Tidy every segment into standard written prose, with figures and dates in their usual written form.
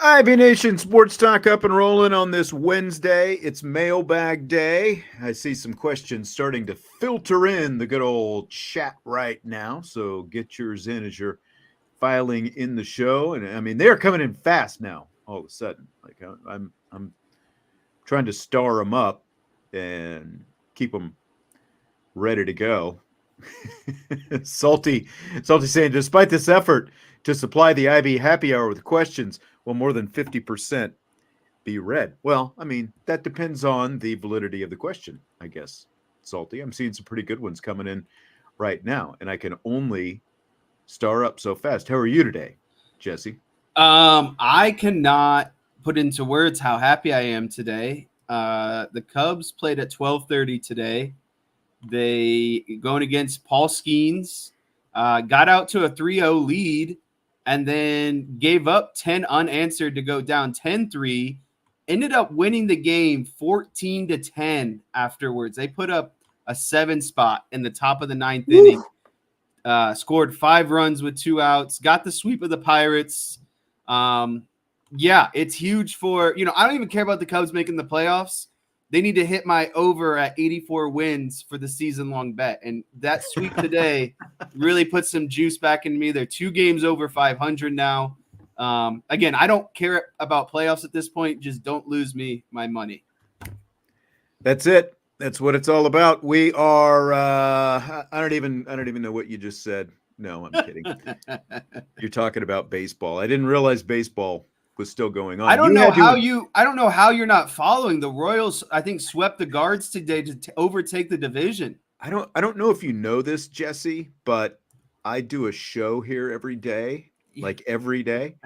IB Nation Sports Talk up and rolling on this Wednesday. It's Mailbag Day. I see some questions starting to filter in the good old chat right now. So get yours in as you're filing in the show. And I mean, they're coming in fast now. All of a sudden, like I'm trying to star them up and keep them ready to go. Salty saying, despite this effort to supply the IB happy hour with questions, will more than 50% be read? Well, I mean, that depends on the validity of the question, I guess, Salty. I'm seeing some pretty good ones coming in right now, and I can only star up so fast. How are you today, Jesse? I cannot put into words how happy I am today. The Cubs played at 12:30 today. They going against Paul Skeens, got out to a 3-0 lead, and then gave up 10 unanswered to go down 10-3, ended up winning the game 14-10 afterwards. They put up a 7 spot in the top of the 9th inning, scored 5 runs with 2 outs, got the sweep of the Pirates. Yeah, it's huge for, I don't even care about the Cubs making the playoffs. They need to hit my over at 84 wins for the season-long bet. And that sweep today really put some juice back into me. They're 2 games over 500 now. Again, I don't care about playoffs at this point. Just don't lose me my money. That's it. That's what it's all about. We are I don't even know what you just said. No, I'm kidding. You're talking about baseball. I didn't realize baseball was still going on. I don't know how you're not following. The Royals, I think, swept the Guards today to overtake the division. I don't know if you know this, Jesse, but I do a show here every day, like every day.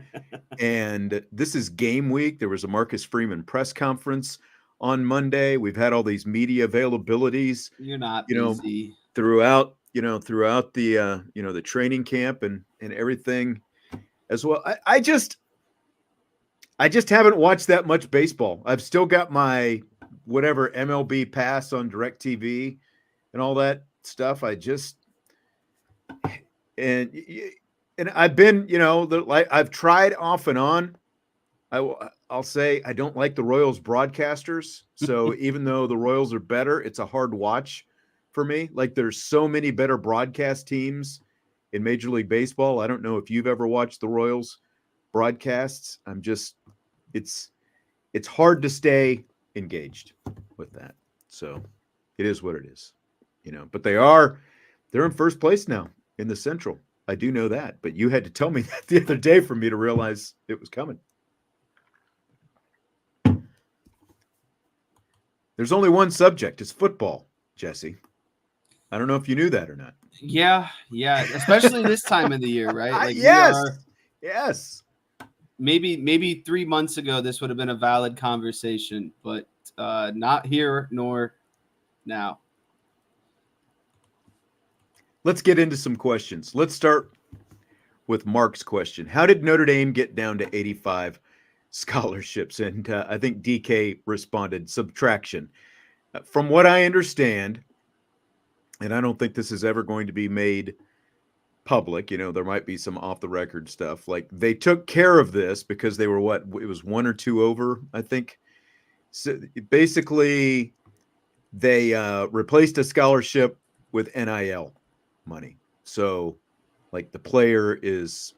And this is game week. There was a Marcus Freeman press conference on Monday. We've had all these media availabilities. You're not busy. Throughout the the training camp and everything as well. I just haven't watched that much baseball. I've still got my whatever MLB pass on DirecTV and all that stuff. And I've been, I've tried off and on. I'll say I don't like the Royals broadcasters. So even though the Royals are better, it's a hard watch for me. Like there's so many better broadcast teams in Major League Baseball. I don't know if you've ever watched the Royals broadcasts. It's hard to stay engaged with that. So it is what it is, but they're in first place now in the Central. I do know that, but you had to tell me that the other day for me to realize it was coming. There's only one subject. It's football, Jesse. I don't know if you knew that or not. Yeah. Especially this time of the year, right? Like yes. Maybe 3 months ago, this would have been a valid conversation, but not here nor now. Let's get into some questions. Let's start with Mark's question. How did Notre Dame get down to 85 scholarships? And I think DK responded, subtraction. From what I understand, and I don't think this is ever going to be made public, there might be some off the record stuff. Like they took care of this because they were it was 1 or 2 over, I think. So basically they replaced a scholarship with NIL money. So like the player is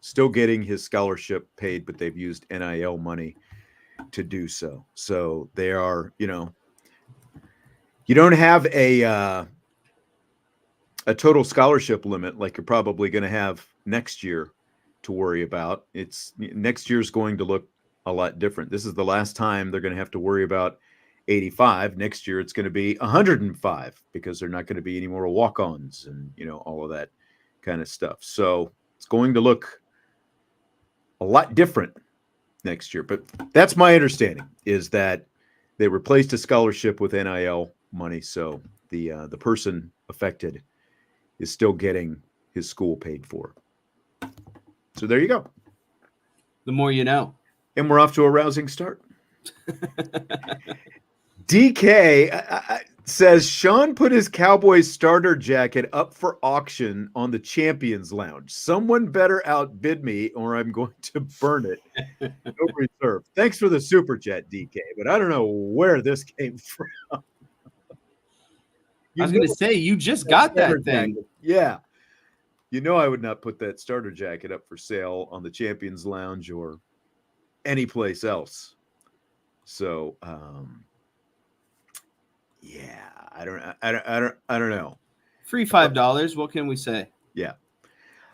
still getting his scholarship paid, but they've used NIL money to do so. So they are, you don't have a total scholarship limit like you're probably going to have next year to worry about. Next year's going to look a lot different. This is the last time they're going to have to worry about 85. Next year it's going to be 105 because they're not going to be any more walk-ons and all of that kind of stuff. So it's going to look a lot different next year. But that's my understanding, is that They replaced a scholarship with NIL money, so the person affected is still getting his school paid for. So there you go. The more you know. And we're off to a rousing start. DK says Sean put his Cowboys starter jacket up for auction on the Champions Lounge. Someone better outbid me or I'm going to burn it. No reserve. Thanks for the super chat, DK, but I don't know where this came from. I was going to say, you just got that thing. Jacket. Yeah. You know I would not put that starter jacket up for sale on the Champions Lounge or any place else. So, yeah, I don't know. Free $5. What can we say? Yeah.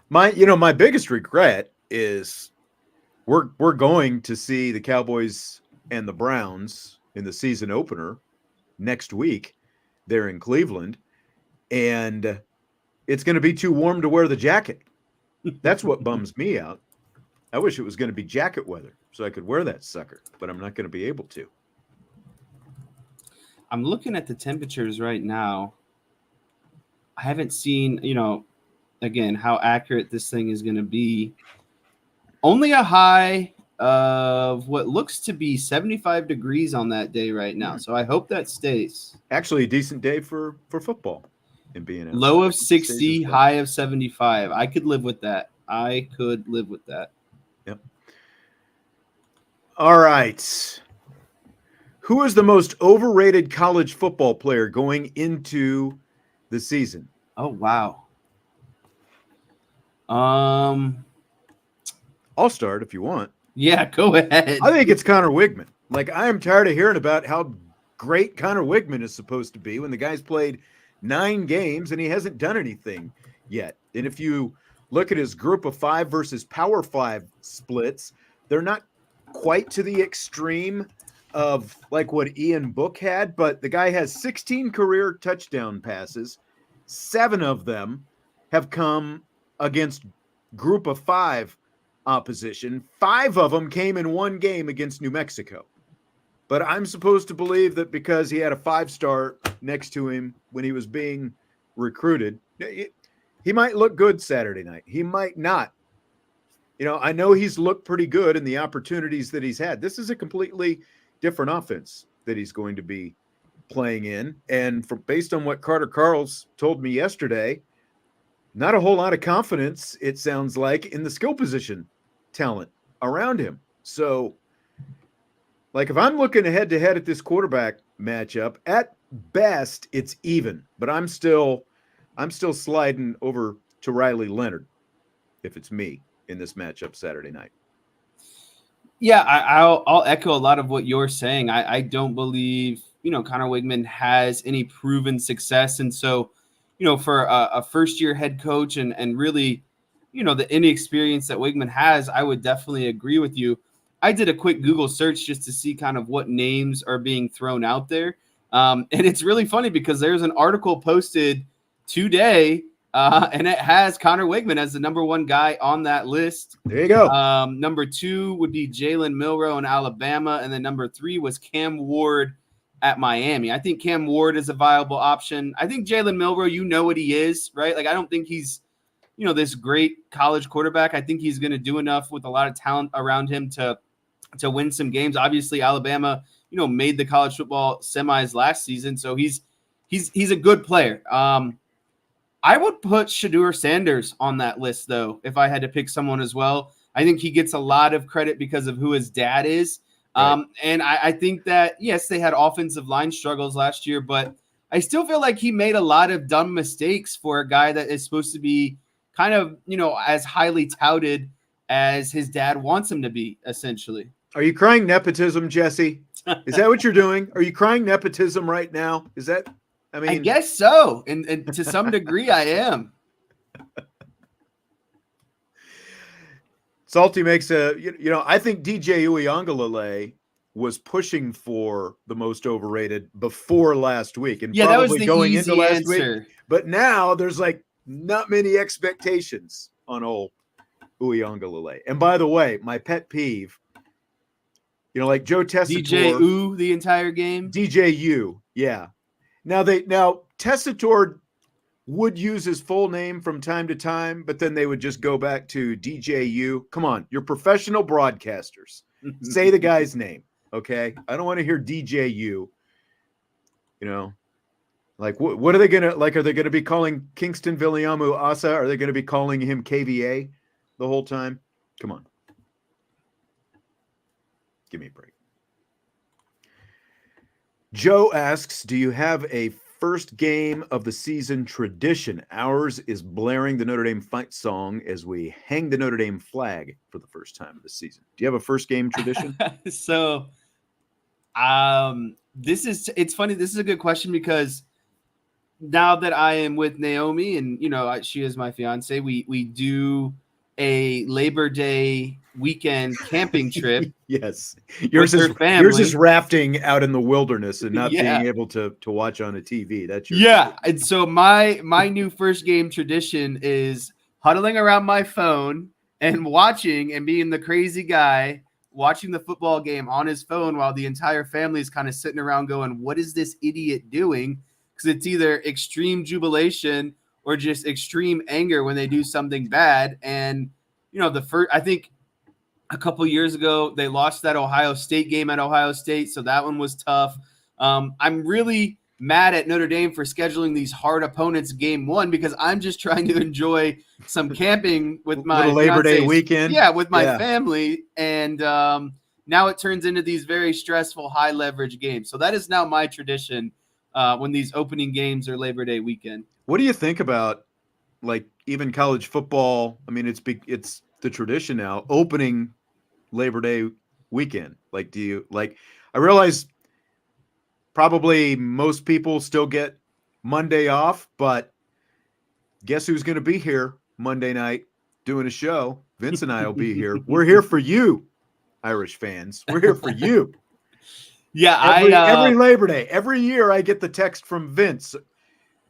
My biggest regret is we're going to see the Cowboys and the Browns in the season opener next week there in Cleveland, and it's going to be too warm to wear the jacket. That's what bums me out. I wish it was going to be jacket weather so I could wear that sucker, but I'm not going to be able to. I'm looking at the temperatures right now. I haven't seen, again, how accurate this thing is going to be. Only a high of what looks to be 75 degrees on that day right now. So I hope that stays. Actually, a decent day for football and being outside. Low of 60, high of 75. I could live with that. Yep. All right. Who is the most overrated college football player going into the season? Oh, wow. I'll start if you want. Yeah, go ahead. I think it's Connor Wigman. Like, I am tired of hearing about how great Connor Wigman is supposed to be when the guy's played 9 games and he hasn't done anything yet. And if you look at his group of 5 versus power 5 splits, they're not quite to the extreme of like what Ian Book had, but the guy has 16 career touchdown passes. 7 of them have come against group of 5 opposition. 5 of them came in one game against New Mexico. But I'm supposed to believe that because he had a 5-star next to him when he was being recruited, he might look good Saturday night. He might not. I know he's looked pretty good in the opportunities that he's had. This is a completely different offense that he's going to be playing in. And based on what Carter Carls told me yesterday, not a whole lot of confidence, it sounds like, in the skill position talent around him. So, like, if I'm looking head-to-head at this quarterback matchup, at best, it's even. But I'm still sliding over to Riley Leonard, if it's me, in this matchup Saturday night. Yeah, I'll echo a lot of what you're saying. I don't believe, Connor Wigman has any proven success. And so, for a first-year head coach and really, the inexperience that Wigman has, I would definitely agree with you. I did a quick Google search just to see kind of what names are being thrown out there. And it's really funny because there's an article posted today, and it has Connor Wigman as the number 1 guy on that list. There you go. Number 2 would be Jalen Milroe in Alabama. And then number 3 was Cam Ward at Miami. I think Cam Ward is a viable option. I think Jalen Milroe, you know what he is, right? Like, I don't think he's, this great college quarterback. I think he's going to do enough with a lot of talent around him to win some games. Obviously, Alabama, made the college football semis last season. So he's a good player. I would put Shedeur Sanders on that list, though, if I had to pick someone as well. I think he gets a lot of credit because of who his dad is. Right. And I think that, yes, they had offensive line struggles last year, but I still feel like he made a lot of dumb mistakes for a guy that is supposed to be kind of, as highly touted as his dad wants him to be, essentially. Are you crying nepotism, Jesse? Is that what you're doing? Are you crying nepotism right now? Is that, I guess so. And to some degree I am. Salty makes I think DJ Uiagalelei was pushing for the most overrated before last week. And that was the going easy into last answer. week. But now there's like not many expectations on old Uiagalelei. And by the way, my pet peeve like Joe DJ Tessitore, Ooh the entire game. DJU. Yeah. Now Tessitore would use his full name from time to time, but then they would just go back to DJU. Come on, you're professional broadcasters. Say the guy's name, okay? I don't want to hear DJU. Like what are they gonna like? Are they gonna be calling Kingston Viliamu Asa? Are they gonna be calling him KVA the whole time? Come on, give me a break. Joe asks, do you have a first game of the season tradition? Ours is blaring the Notre Dame fight song as we hang the Notre Dame flag for the first time of the season. Do you have a first game tradition? So, it's funny. This is a good question because now that I am with Naomi and, she is my fiance, we do a Labor Day weekend camping trip. Yes. Yours is rafting out in the wilderness and not Yeah. being able to watch on a TV. That's your Yeah. And so my new first game tradition is huddling around my phone and watching and being the crazy guy watching the football game on his phone while the entire family is kind of sitting around going, what is this idiot doing? Because it's either extreme jubilation or just extreme anger when they do something bad. And, I think a couple years ago, they lost that Ohio State game at Ohio State. So that one was tough. I'm really mad at Notre Dame for scheduling these hard opponents game one because I'm just trying to enjoy some camping with my Labor Day weekend. Yeah, with my family. And now it turns into these very stressful, high leverage games. So that is now my tradition when these opening games are Labor Day weekend. What do you think about even college football? I mean, it's the tradition now, opening Labor Day weekend. Do you I realize probably most people still get Monday off, but guess who's going to be here Monday night doing a show? Vince and I will be here. We're here for you, Irish fans. We're here for you. Yeah, every Labor Day, every year I get the text from Vince.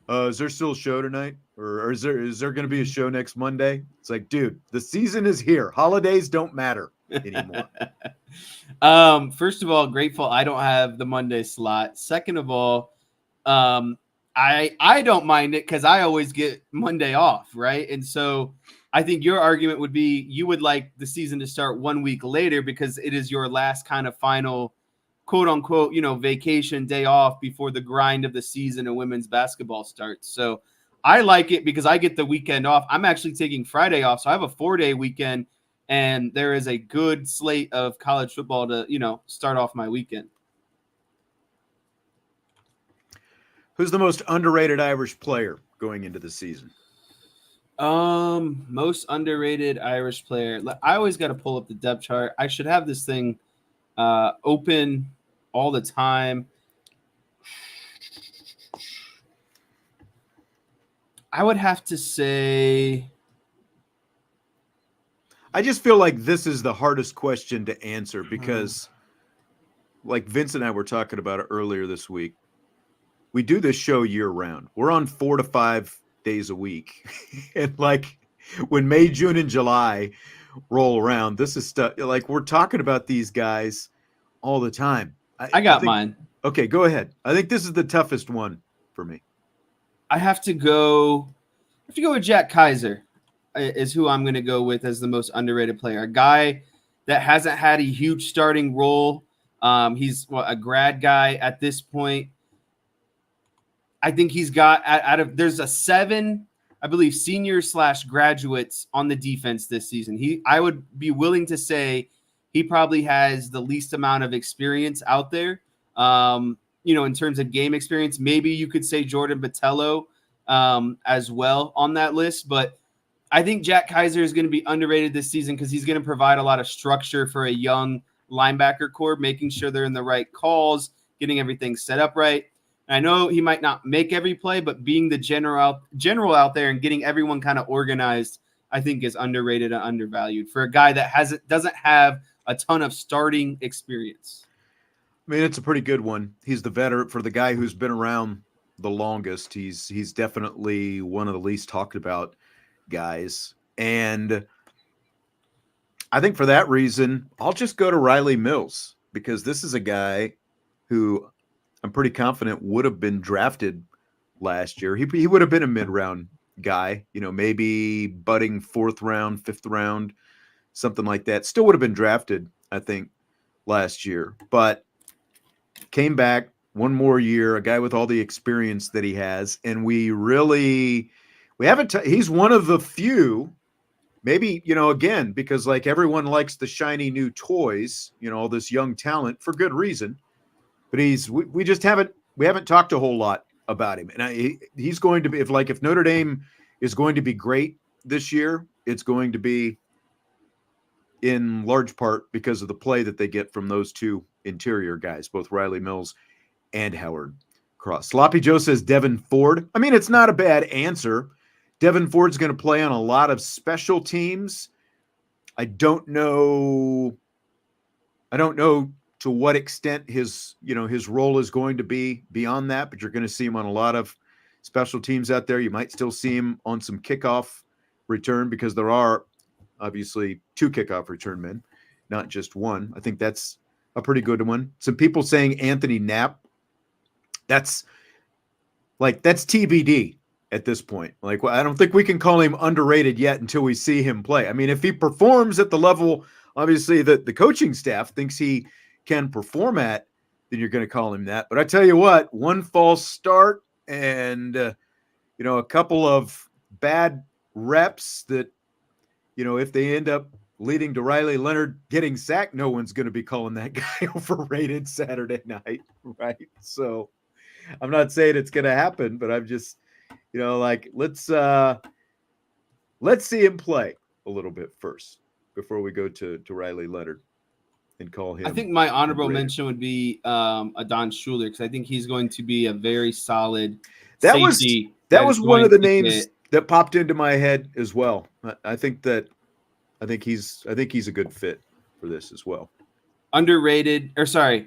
Is there still a show tonight? Or is there going to be a show next Monday? It's like, dude, the season is here. Holidays don't matter anymore. First of all, grateful I don't have the Monday slot. Second of all, I don't mind it because I always get Monday off, right? And so I think your argument would be you would like the season to start 1 week later because it is your last kind of final quote unquote, vacation day off before the grind of the season of women's basketball starts. So I like it because I get the weekend off. I'm actually taking Friday off. So I have a 4-day weekend and there is a good slate of college football to, start off my weekend. Who's the most underrated Irish player going into the season? Most underrated Irish player. I always got to pull up the depth chart. I should have this thing open all the time. I would have to say, I just feel like this is the hardest question to answer because like Vince and I were talking about it earlier this week. We do this show year round. We're on 4 to 5 days a week. And when May, June, and July roll around, this is stuff we're talking about these guys all the time. I got mine. Okay, go ahead. I think this is the toughest one for me. I have to go with Jack Kaiser is who I'm going to go with as the most underrated player. A guy that hasn't had a huge starting role. He's a grad guy at this point. I think he's got there's a 7, I believe, senior/graduates on the defense this season. I would be willing to say he probably has the least amount of experience out there. In terms of game experience, maybe you could say Jordan Botello as well on that list. But I think Jack Kaiser is going to be underrated this season because he's going to provide a lot of structure for a young linebacker core, making sure they're in the right calls, getting everything set up right. And I know he might not make every play, but being the general out there and getting everyone kind of organized, I think is underrated and undervalued for a guy that doesn't have a ton of starting experience. I mean, it's a pretty good one. He's the veteran for the guy who's been around the longest. He's definitely one of the least talked about guys. And I think for that reason, I'll just go to Riley Mills. because this is a guy who I'm pretty confident would have been drafted last year. He would have been a mid-round guy, maybe budding 4th round, 5th round, something like that. Still would have been drafted, I think, last year, but came back one more year, a guy with all the experience that he has. And we haven't, he's one of the few, maybe, again, because like everyone likes the shiny new toys, all this young talent for good reason, but we just haven't talked a whole lot about him. And he's going to be, if Notre Dame is going to be great this year, it's going to be in large part because of the play that they get from those two interior guys, both Riley Mills and Howard Cross. Sloppy Joe says Devin Ford. I mean, it's not a bad answer. Devin Ford's going to play on a lot of special teams. I don't know to what extent his role is going to be beyond that, but you're going to see him on a lot of special teams out there. You might still see him on some kickoff return because there are obviously 2 kickoff return men, not just one. I think that's a pretty good one. Some people saying Anthony Knapp. That's TBD at this point. Like, I don't think we can call him underrated yet until we see him play. I mean, if he performs at the level, obviously, that the coaching staff thinks he can perform at, then you're going to call him that. But I tell you what, one false start and, a couple of bad reps that, if they end up leading to Riley Leonard getting sacked, no one's going to be calling that guy overrated Saturday night, right? So I'm not saying it's going to happen, but I'm just, let's see him play a little bit first before we go to Riley Leonard and call him. I think my honorable mention would be Adon Schuler, because I think he's going to be a very solid safety. That was one of the names that popped into my head as well. I think he's a good fit for this as well. Underclassman,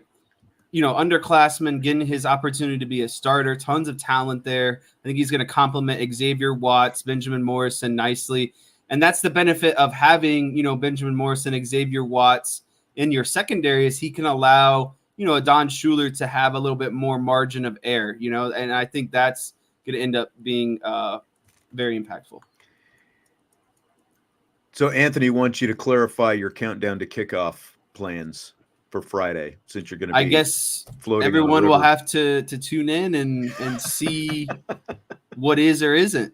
getting his opportunity to be a starter. Tons of talent there. I think he's going to complement Xavier Watts, Benjamin Morrison nicely. And that's the benefit of having, Benjamin Morrison, Xavier Watts in your secondary, is he can allow, Adon Schuler to have a little bit more margin of error, and I think that's going to end up being very impactful. So Anthony wants you to clarify your countdown to kickoff plans for Friday, since you're going to be, I guess, floating. Everyone will have to tune in and see what is or isn't.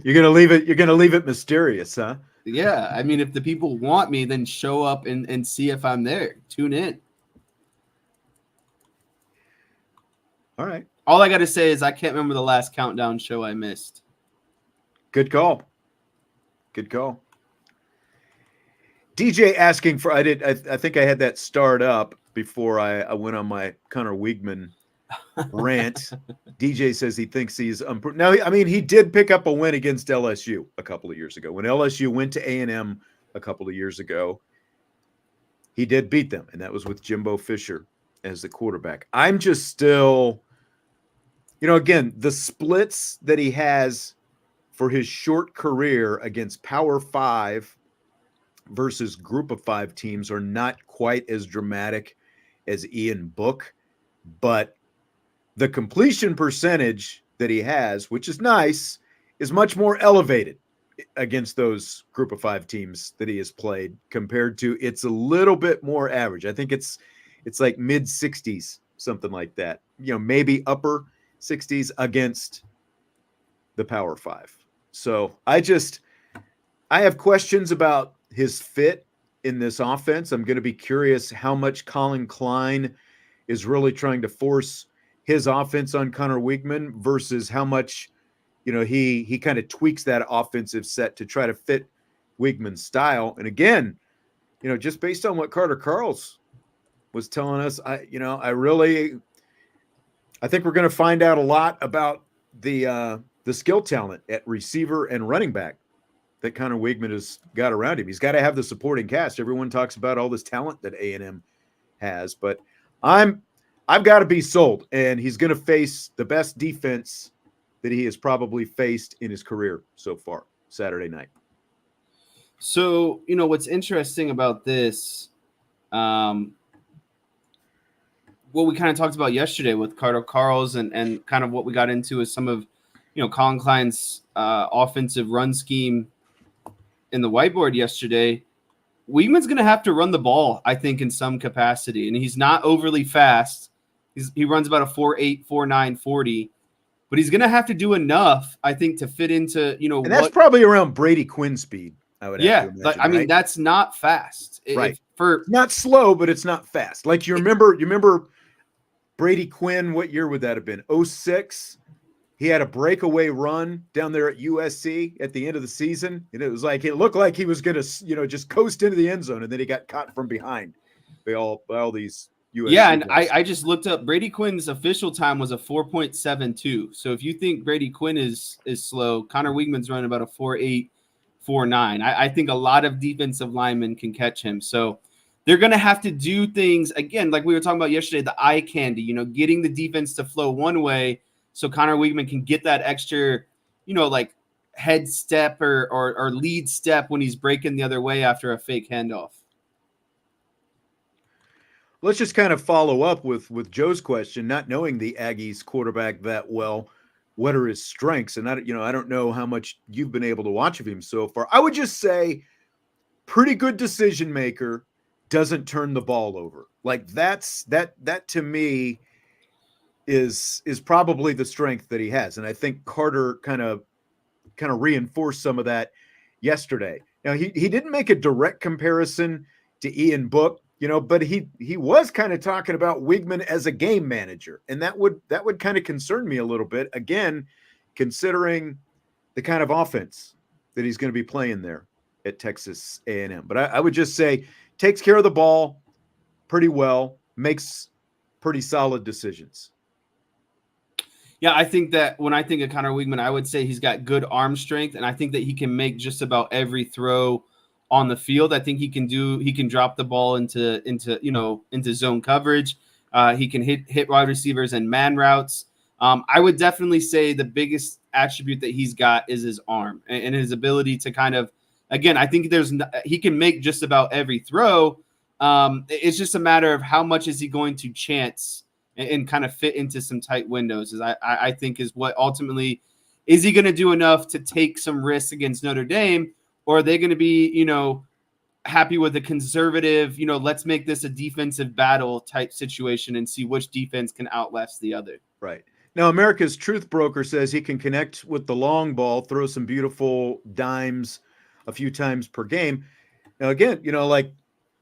You're going to leave it mysterious, huh? Yeah. I mean, if the people want me, then show up and see if I'm there. Tune in. All right. All I got to say is I can't remember the last countdown show I missed. Good call. DJ asking for, I think I had that start up before I went on my Connor Weigman rant. DJ says he thinks he's now. I mean, he did pick up a win against LSU a couple of years ago. When LSU went to A&M a couple of years ago, he did beat them, and that was with Jimbo Fisher as the quarterback. I'm just still, again, the splits that he has for his short career against Power 5 versus Group of 5 teams are not quite as dramatic as Ian Book, but the completion percentage that he has, which is nice, is much more elevated against those Group of 5 teams that he has played compared to, it's a little bit more average. I think it's like mid 60s, something like that. Maybe upper 60s against the Power 5. So I have questions about his fit in this offense. I'm going to be curious how much Colin Klein is really trying to force his offense on Connor Weigman versus how much, he kind of tweaks that offensive set to try to fit Weigman's style. And again, just based on what Carter Carls was telling us, I think we're going to find out a lot about the skill talent at receiver and running back that Connor Weigman has got around him. He's got to have the supporting cast. Everyone talks about all this talent that A&M has, but I've got to be sold, and he's going to face the best defense that he has probably faced in his career so far Saturday night. So, what's interesting about this, what we kind of talked about yesterday with Carter Carls and kind of what we got into is some of, Colin Klein's offensive run scheme in the whiteboard yesterday. Weigman's going to have to run the ball, I think, in some capacity. And he's not overly fast. He runs about a 4.8, 4.9, 40. But he's going to have to do enough, I think, to fit into, And that's probably around Brady Quinn speed, I would have to imagine. I mean, that's not fast. Right. Not slow, but it's not fast. Like you remember Brady Quinn, what year would that have been? 06. He had a breakaway run down there at USC at the end of the season. And it was like, it looked like he was going to, just coast into the end zone. And then he got caught from behind by all these USC Yeah. And guys. I just looked up Brady Quinn's official time was a 4.72. So if you think Brady Quinn is slow, Connor Weigman's running about a 4.8, 4.9. I think a lot of defensive linemen can catch him. So they're going to have to do things, again, like we were talking about yesterday, the eye candy, getting the defense to flow one way so Connor Weigman can get that extra, like head step or lead step when he's breaking the other way after a fake handoff. Let's just kind of follow up with Joe's question, not knowing the Aggies quarterback that well. What are his strengths? And I don't know how much you've been able to watch of him so far. I would just say pretty good decision maker, doesn't turn the ball over. Like that to me is probably the strength that he has. And I think Carter kind of reinforced some of that yesterday. Now he didn't make a direct comparison to Ian Book, but he was kind of talking about Weigman as a game manager. And that would kind of concern me a little bit, again, considering the kind of offense that he's going to be playing there at Texas A&M. But I would just say takes care of the ball pretty well, makes pretty solid decisions. Yeah, I think that when I think of Connor Weigman, I would say he's got good arm strength, and I think that he can make just about every throw on the field. I think he can drop the ball into zone coverage. He can hit wide receivers and man routes. I would definitely say the biggest attribute that he's got is his arm and his ability to kind of, again, I think he can make just about every throw. It's just a matter of how much is he going to chance and kind of fit into some tight windows. I think is what ultimately, is he going to do enough to take some risks against Notre Dame, or are they going to be, happy with a conservative, let's make this a defensive battle type situation and see which defense can outlast the other. Right. Now, America's Truth Broker says he can connect with the long ball, throw some beautiful dimes a few times per game. Now, again, like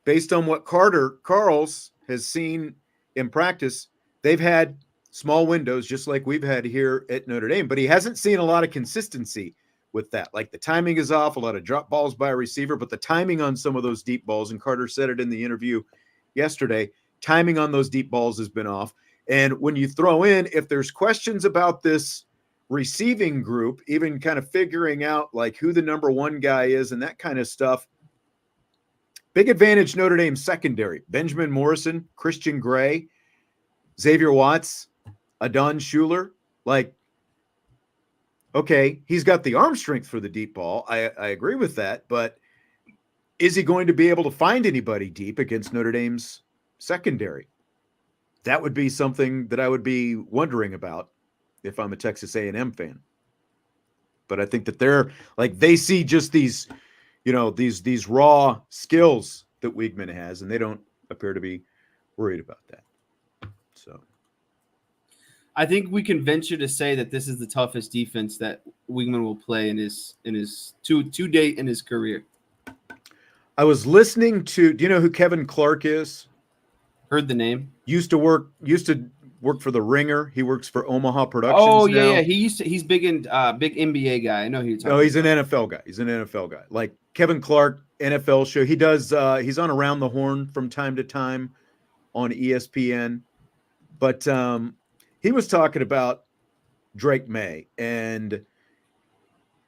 based on what Carter Carls has seen in practice, they've had small windows just like we've had here at Notre Dame, but he hasn't seen a lot of consistency with that. Like the timing is off, a lot of drop balls by a receiver, but the timing on some of those deep balls, and Carter said it in the interview yesterday, timing on those deep balls has been off. And when you throw in, if there's questions about this receiving group, even kind of figuring out like who the number one guy is and that kind of stuff, big advantage Notre Dame secondary. Benjamin Morrison, Christian Gray, Xavier Watts, Adon Schuler. Like, okay, he's got the arm strength for the deep ball. I agree with that, but is he going to be able to find anybody deep against Notre Dame's secondary? That would be something that I would be wondering about if I'm a Texas A&M fan. But I think that they see just these, these raw skills that Weigman has, and they don't appear to be worried about that. So I think we can venture to say that this is the toughest defense that Weigman will play in his to date in his career. I was listening to, do you know who Kevin Clark is? Heard the name. Used to work for the Ringer. He works for Omaha Productions. Oh now. Yeah. He's big NBA guy. I know who you're talking. No, he's an NFL guy. He's an NFL guy. Like Kevin Clark, NFL show. He does. He's on Around the Horn from time to time on ESPN. But he was talking about Drake May and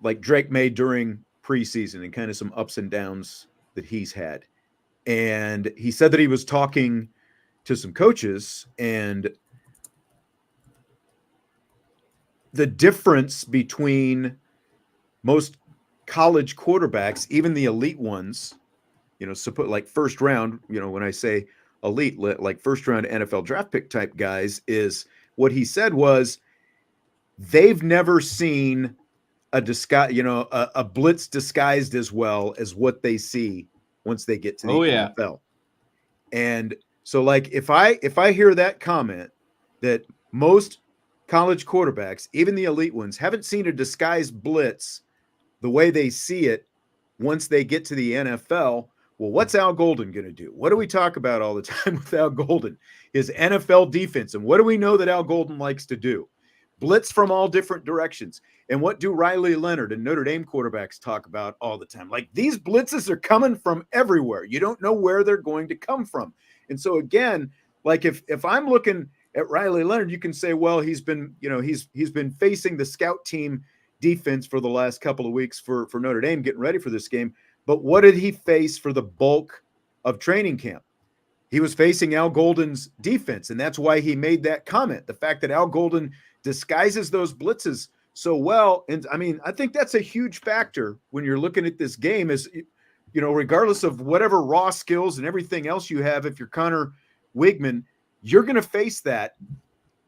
like Drake May during preseason and kind of some ups and downs that he's had. And he said that he was talking to some coaches, and the difference between most college quarterbacks, even the elite ones, so put like first round, when I say elite, like first round NFL draft pick type guys, is what he said was they've never seen a disguise, a blitz disguised as well as what they see once they get to the NFL. And so like if I hear that comment that most college quarterbacks, even the elite ones, haven't seen a disguised blitz the way they see it once they get to the NFL, well, what's Al Golden going to do? What do we talk about all the time with Al Golden? His NFL defense. And what do we know that Al Golden likes to do? Blitz from all different directions. And what do Riley Leonard and Notre Dame quarterbacks talk about all the time? Like, these blitzes are coming from everywhere. You don't know where they're going to come from. And so again, like if I'm looking at Riley Leonard, you can say, well, he's been facing the scout team defense for the last couple of weeks for Notre Dame getting ready for this game. But what did he face for the bulk of training camp? He was facing Al Golden's defense, and that's why he made that comment. The fact that Al Golden disguises those blitzes so well. And I mean, I think that's a huge factor when you're looking at this game is, regardless of whatever raw skills and everything else you have, if you're Connor Wigman, you're going to face that.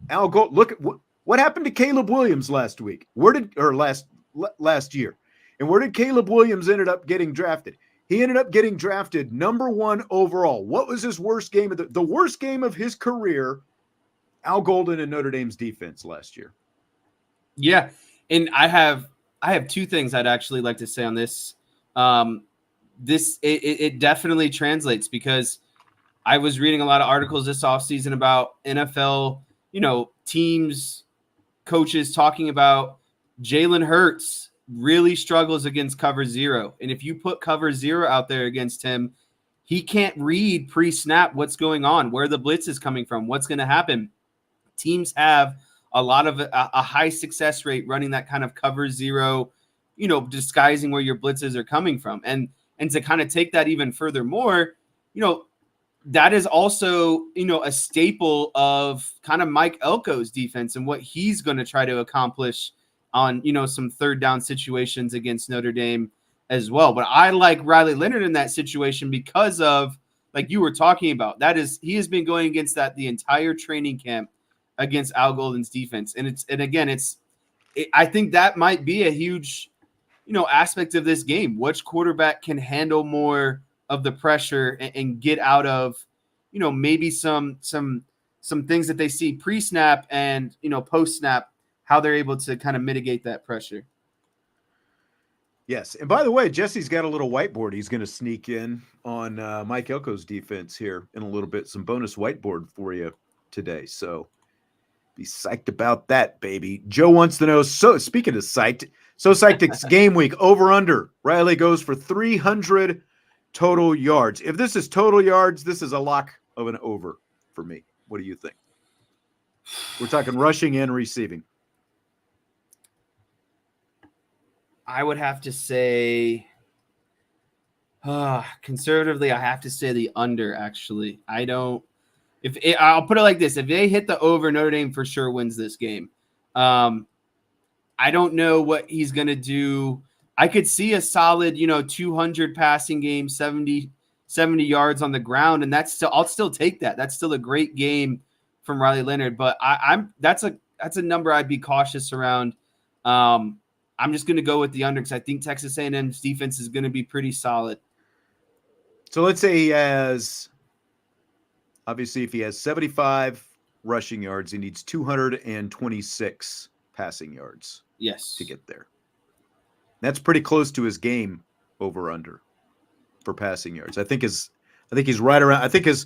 Al Golden, look at what happened to Caleb Williams last week. Last year. And where did Caleb Williams ended up getting drafted? He ended up getting drafted number 1 overall. What was his worst game of the worst game of his career? Al Golden and Notre Dame's defense last year. Yeah, and I have 2 things I'd actually like to say on this. It definitely translates because I was reading a lot of articles this offseason about NFL, teams, coaches talking about Jalen Hurts really struggles against cover 0. And if you put cover 0 out there against him, he can't read pre-snap what's going on, where the blitz is coming from, what's going to happen. Teams have a lot of a high success rate running that kind of cover 0, disguising where your blitzes are coming from. And to kind of take that even further more, that is also, a staple of kind of Mike Elko's defense and what he's going to try to accomplish on, some third down situations against Notre Dame as well. But I like Riley Leonard in that situation because of, like you were talking about, he has been going against that the entire training camp against Al Golden's defense. I think that might be a huge, aspect of this game. Which quarterback can handle more of the pressure and get out of, maybe some things that they see pre-snap and, post-snap, how they're able to kind of mitigate that pressure. Yes. And by the way, Jesse's got a little whiteboard he's going to sneak in on Mike Elko's defense here in a little bit. Some bonus whiteboard for you today. So be psyched about that, baby. Joe wants to know, so speaking of psyched, it's game week. Over under. Riley goes for 300 total yards. If this is total yards, this is a lock of an over for me. What do you think? We're talking rushing and receiving. I would have to say, conservatively, I have to say the under, actually. I'll put it like this. If they hit the over, Notre Dame for sure wins this game. I don't know what he's going to do. I could see a solid, 200 passing game, 70 yards on the ground, and I'll still take that. That's still a great game from Riley Leonard, but that's a number I'd be cautious around. I'm just going to go with the under because I think Texas A&M's defense is going to be pretty solid. So let's say he has, obviously, if he has 75 rushing yards, he needs 226 passing yards. Yes, to get there. That's pretty close to his game over under for passing yards. I think he's right around. I think his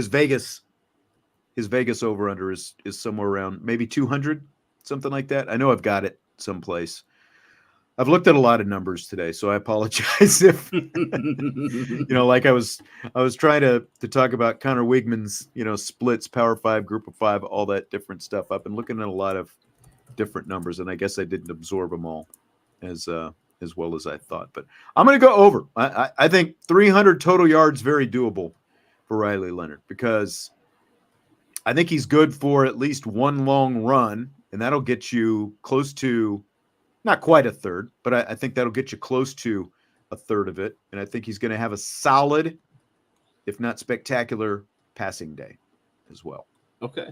Vegas over under is somewhere around maybe 200, something like that. I know I've got it someplace. I've looked at a lot of numbers today, so I apologize if like I was trying to talk about Connor Wigman's splits, Power 5, Group of 5, all that different stuff. I've been looking at a lot of different numbers, and I guess I didn't absorb them all as well as I thought. But I'm going to go over. I think 300 total yards very doable for Riley Leonard because I think he's good for at least one long run, and that'll get you close to Not quite a third, but I think that'll get you close to a third of it. And I think he's going to have a solid, if not spectacular, passing day as well. Okay.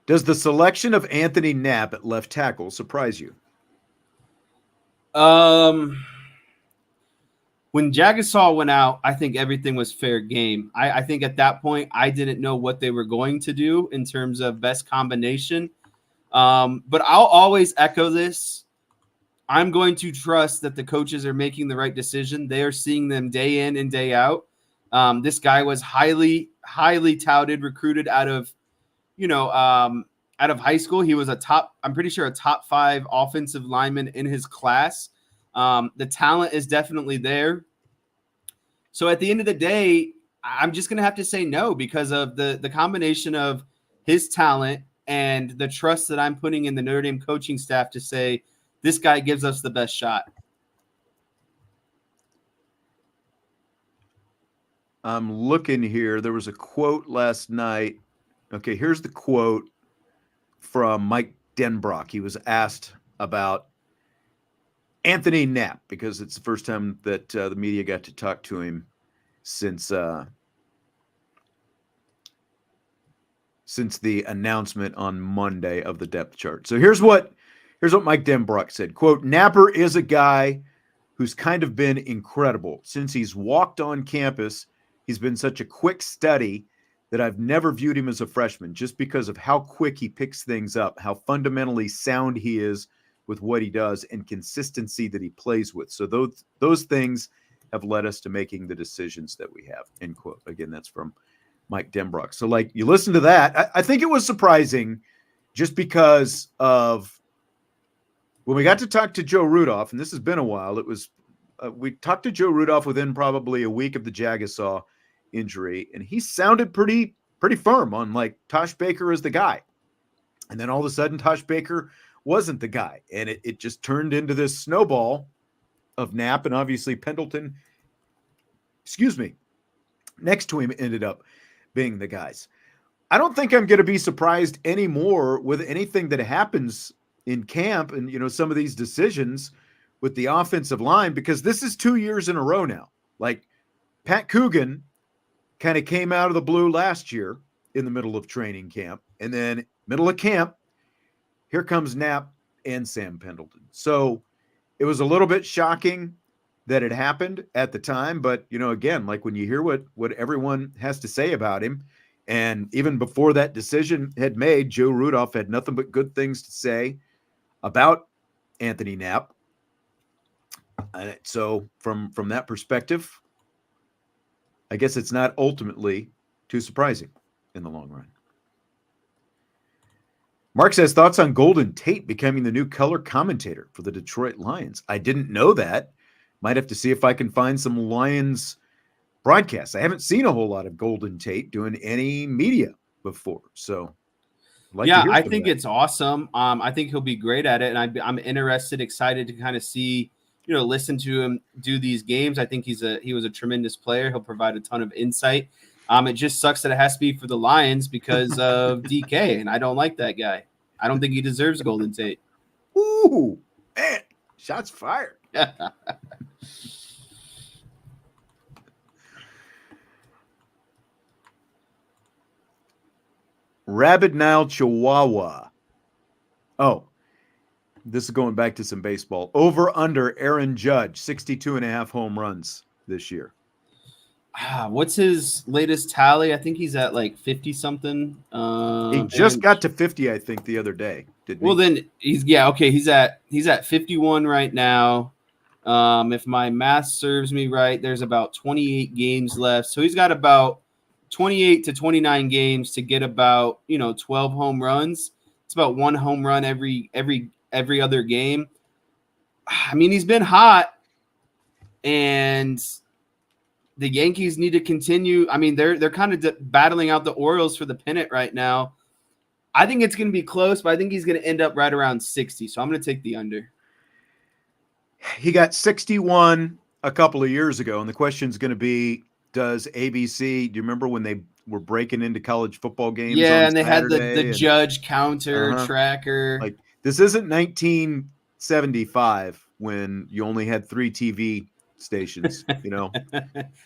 Does the selection of Anthony Knapp at left tackle surprise you? When Jagasaw went out, I think everything was fair game. I think at that point, I didn't know what they were going to do in terms of best combination. But I'll always echo this. I'm going to trust that the coaches are making the right decision. They are seeing them day in and day out. This guy was highly, highly touted, recruited out of high school. He was I'm pretty sure a top 5 offensive lineman in his class. The talent is definitely there. So at the end of the day, I'm just going to have to say no because of the combination of his talent and the trust that I'm putting in the Notre Dame coaching staff to say, this guy gives us the best shot. I'm looking here. There was a quote last night. Okay, here's the quote from Mike Denbrock. He was asked about Anthony Knapp because it's the first time that the media got to talk to him since the announcement on Monday of the depth chart. So here's what Mike Denbrock said. Quote, Napper is a guy who's kind of been incredible. Since he's walked on campus, he's been such a quick study that I've never viewed him as a freshman just because of how quick he picks things up, how fundamentally sound he is with what he does, and consistency that he plays with. So those things have led us to making the decisions that we have, end quote. Again, that's from Mike Denbrock. So, like, you listen to that. I think it was surprising just because of when we got to talk to Joe Rudolph, and this has been a while, it was we talked to Joe Rudolph within probably a week of the Jagasaw injury, and he sounded pretty firm on, like, Tosh Baker is the guy. And then all of a sudden, Tosh Baker wasn't the guy. And it just turned into this snowball of Knapp, and obviously Pendleton, next to him ended up being the guys. I don't think I'm going to be surprised anymore with anything that happens in camp and, some of these decisions with the offensive line, because this is 2 years in a row now. Like, Pat Coogan kind of came out of the blue last year in the middle of training camp, and then middle of camp, here comes Knapp and Sam Pendleton. So it was a little bit shocking that it happened at the time. But, again, like when you hear what everyone has to say about him, and even before that decision had made, Joe Rudolph had nothing but good things to say about Anthony Knapp. So from that perspective, I guess it's not ultimately too surprising in the long run. Mark says, thoughts on Golden Tate becoming the new color commentator for the Detroit Lions. I didn't know that. Might have to see if I can find some Lions broadcasts. I haven't seen a whole lot of Golden Tate doing any media before. So, I think it's awesome. I think he'll be great at it. And I'm interested, excited to kind of see, listen to him do these games. I think he was a tremendous player. He'll provide a ton of insight. It just sucks that it has to be for the Lions because of DK, and I don't like that guy. I don't think he deserves Golden Tate. Ooh, man, shots fired. Rabid Nile Chihuahua. Oh, this is going back to some baseball. Over under Aaron Judge, 62.5 home runs this year. What's his latest tally? I think he's at like 50 something. He just got to 50, I think, the other day. Then he's at 51 right now. If my math serves me right, there's about 28 games left. So he's got about 28 to 29 games to get about 12 home runs. It's about 1 home run every other game. I mean, he's been hot, and the Yankees need to continue. I mean, they're kind of battling out the Orioles for the pennant right now. I think it's going to be close, but I think he's going to end up right around 60. So I'm going to take the under. He got 61 a couple of years ago, and the question is going to be, does ABC, do you remember when they were breaking into college football games. Yeah, on and they had the Saturday judge counter Uh-huh. tracker. Like, this isn't 1975 when you only had 3 TV stations. If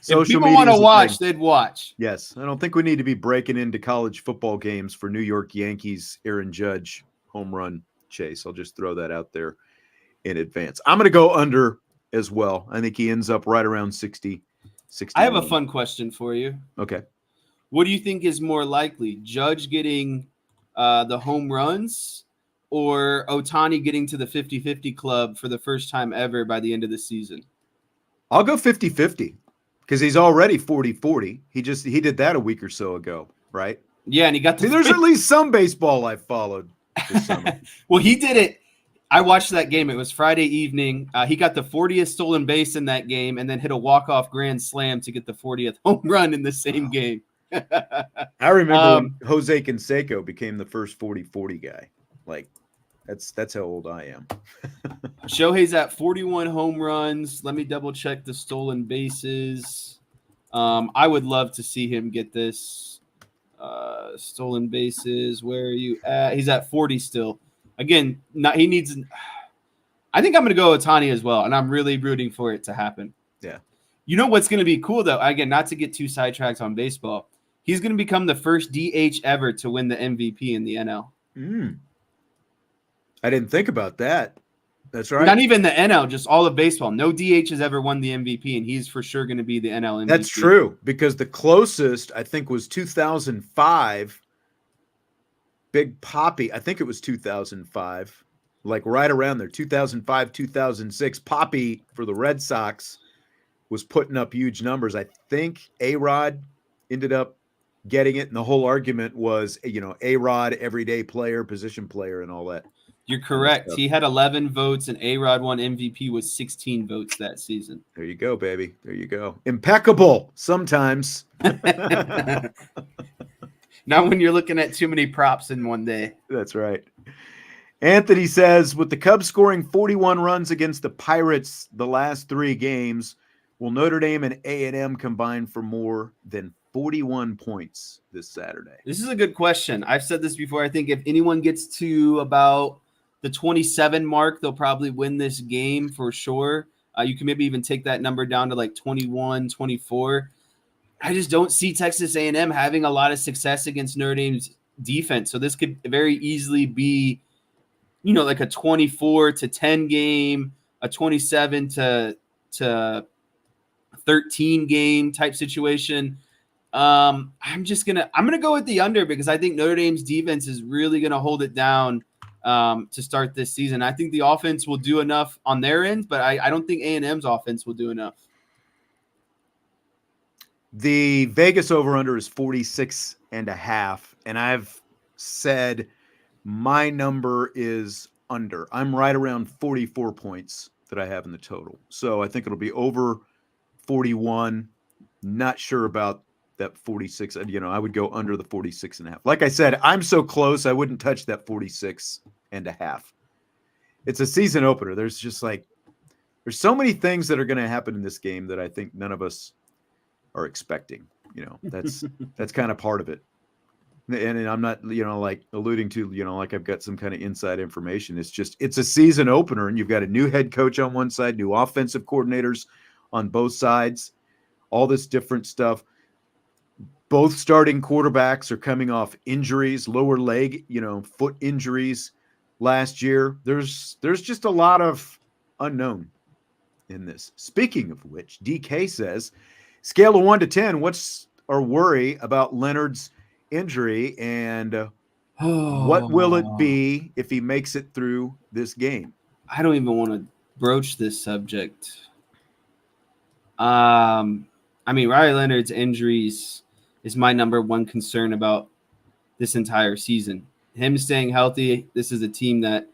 Social people media want to is a watch, thing. they'd watch. Yes, I don't think we need to be breaking into college football games for New York Yankees Aaron Judge home run chase. I'll just throw that out there in advance. I'm going to go under as well. I think he ends up right around 60. I have a fun question for you. Okay. What do you think is more likely, Judge getting the home runs or Ohtani getting to the 50-50 club for the first time ever by the end of the season? I'll go 50-50 because he's already 40-40. He did that a week or so ago, right? Yeah, and he got there's at least some baseball I've followed this summer. Well, he did it. I watched that game. It was Friday evening. He got the 40th stolen base in that game and then hit a walk-off grand slam to get the 40th home run in the same game. I remember when Jose Canseco became the first 40-40 guy. Like, that's how old I am. Shohei's at 41 home runs. Let me double check the stolen bases. I would love to see him get this. Stolen bases. Where are you at? He's at 40 still. Again, he needs. I think I'm going to go Ohtani as well, and I'm really rooting for it to happen. Yeah. You know what's going to be cool though? Again, not to get too sidetracked on baseball. He's going to become the first DH ever to win the MVP in the NL. I didn't think about that. That's right. Not even the NL, just all of baseball. No DH has ever won the MVP, and he's for sure going to be the NL MVP. That's true, because the closest, I think, was 2005. Big Papi, I think it was 2005, like right around there, 2005, 2006. Papi for the Red Sox was putting up huge numbers. I think A-Rod ended up getting it, and the whole argument was, A-Rod, everyday player, position player, and all that. You're correct. He had 11 votes, and A-Rod won MVP with 16 votes that season. There you go, baby. There you go. Impeccable sometimes. Not when you're looking at too many props in one day. That's right. Anthony says, with the Cubs scoring 41 runs against the Pirates the last 3 games, will Notre Dame and A&M combine for more than 41 points this Saturday? This is a good question. I've said this before. I think if anyone gets to about the 27 mark, they'll probably win this game for sure. You can maybe even take that number down to like 21, 24. I just don't see Texas A&M having a lot of success against Notre Dame's defense. So this could very easily be, like a 24-10 game, a 27-13 game type situation. I'm gonna go with the under because I think Notre Dame's defense is really gonna hold it down to start this season. I think the offense will do enough on their end, but I don't think A&M's offense will do enough. The Vegas over-under is 46.5, and I've said my number is under. I'm right around 44 points that I have in the total. So I think it'll be over 41. Not sure about that 46. I would go under the 46.5. Like I said, I'm so close, I wouldn't touch that 46.5. It's a season opener. There's so many things that are going to happen in this game that I think none of us are expecting. That's kind of part of it. And I'm not, like alluding to, like I've got some kind of inside information. It's a season opener, and you've got a new head coach on one side, new offensive coordinators on both sides, all this different stuff. Both starting quarterbacks are coming off injuries, lower leg, foot injuries last year. There's just a lot of unknown in this. Speaking of which, DK says, scale of 1 to 10, what's our worry about Leonard's injury, and what will it be if he makes it through this game? I don't even want to broach this subject. Riley Leonard's injuries is my number one concern about this entire season. Him staying healthy, this is a team that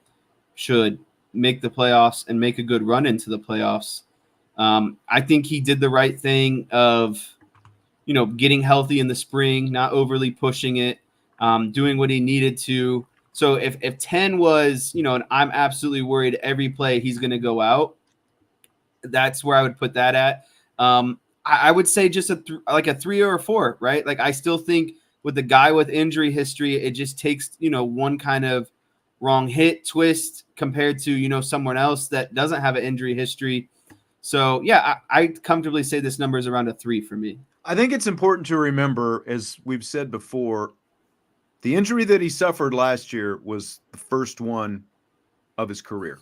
should make the playoffs and make a good run into the playoffs. I think he did the right thing of, getting healthy in the spring, not overly pushing it, doing what he needed to. So if 10 was, and I'm absolutely worried every play he's going to go out, that's where I would put that at. I would say just like a 3 or a 4, right? Like I still think with the guy with injury history, it just takes, one kind of wrong hit twist compared to, someone else that doesn't have an injury history. So yeah, I comfortably say this number is around a 3 for me. I think it's important to remember, as we've said before, the injury that he suffered last year was the first one of his career.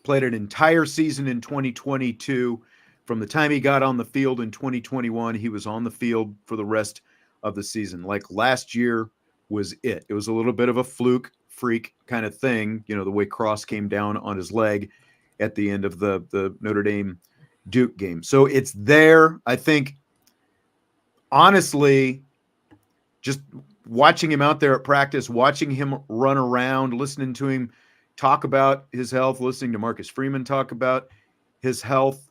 Played an entire season in 2022. From the time he got on the field in 2021, he was on the field for the rest of the season. Like last year was it. It was a little bit of a fluke, freak kind of thing, the way Cross came down on his leg at the end of the Notre Dame Duke game. So it's there. I think, honestly, just watching him out there at practice, watching him run around, listening to him talk about his health, listening to Marcus Freeman talk about his health,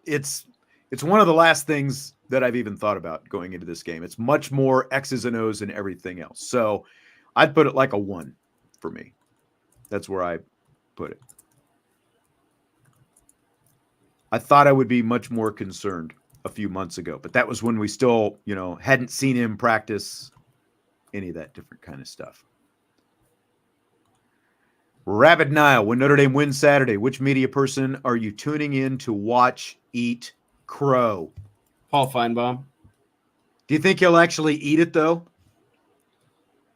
it's one of the last things that I've even thought about going into this game. It's much more X's and O's and everything else. So I'd put it like a 1 for me. That's where I put it. I thought I would be much more concerned a few months ago, but that was when we still, hadn't seen him practice any of that different kind of stuff. Rapid Nile, when Notre Dame wins Saturday, which media person are you tuning in to watch eat crow? Paul Feinbaum. Do you think he'll actually eat it though?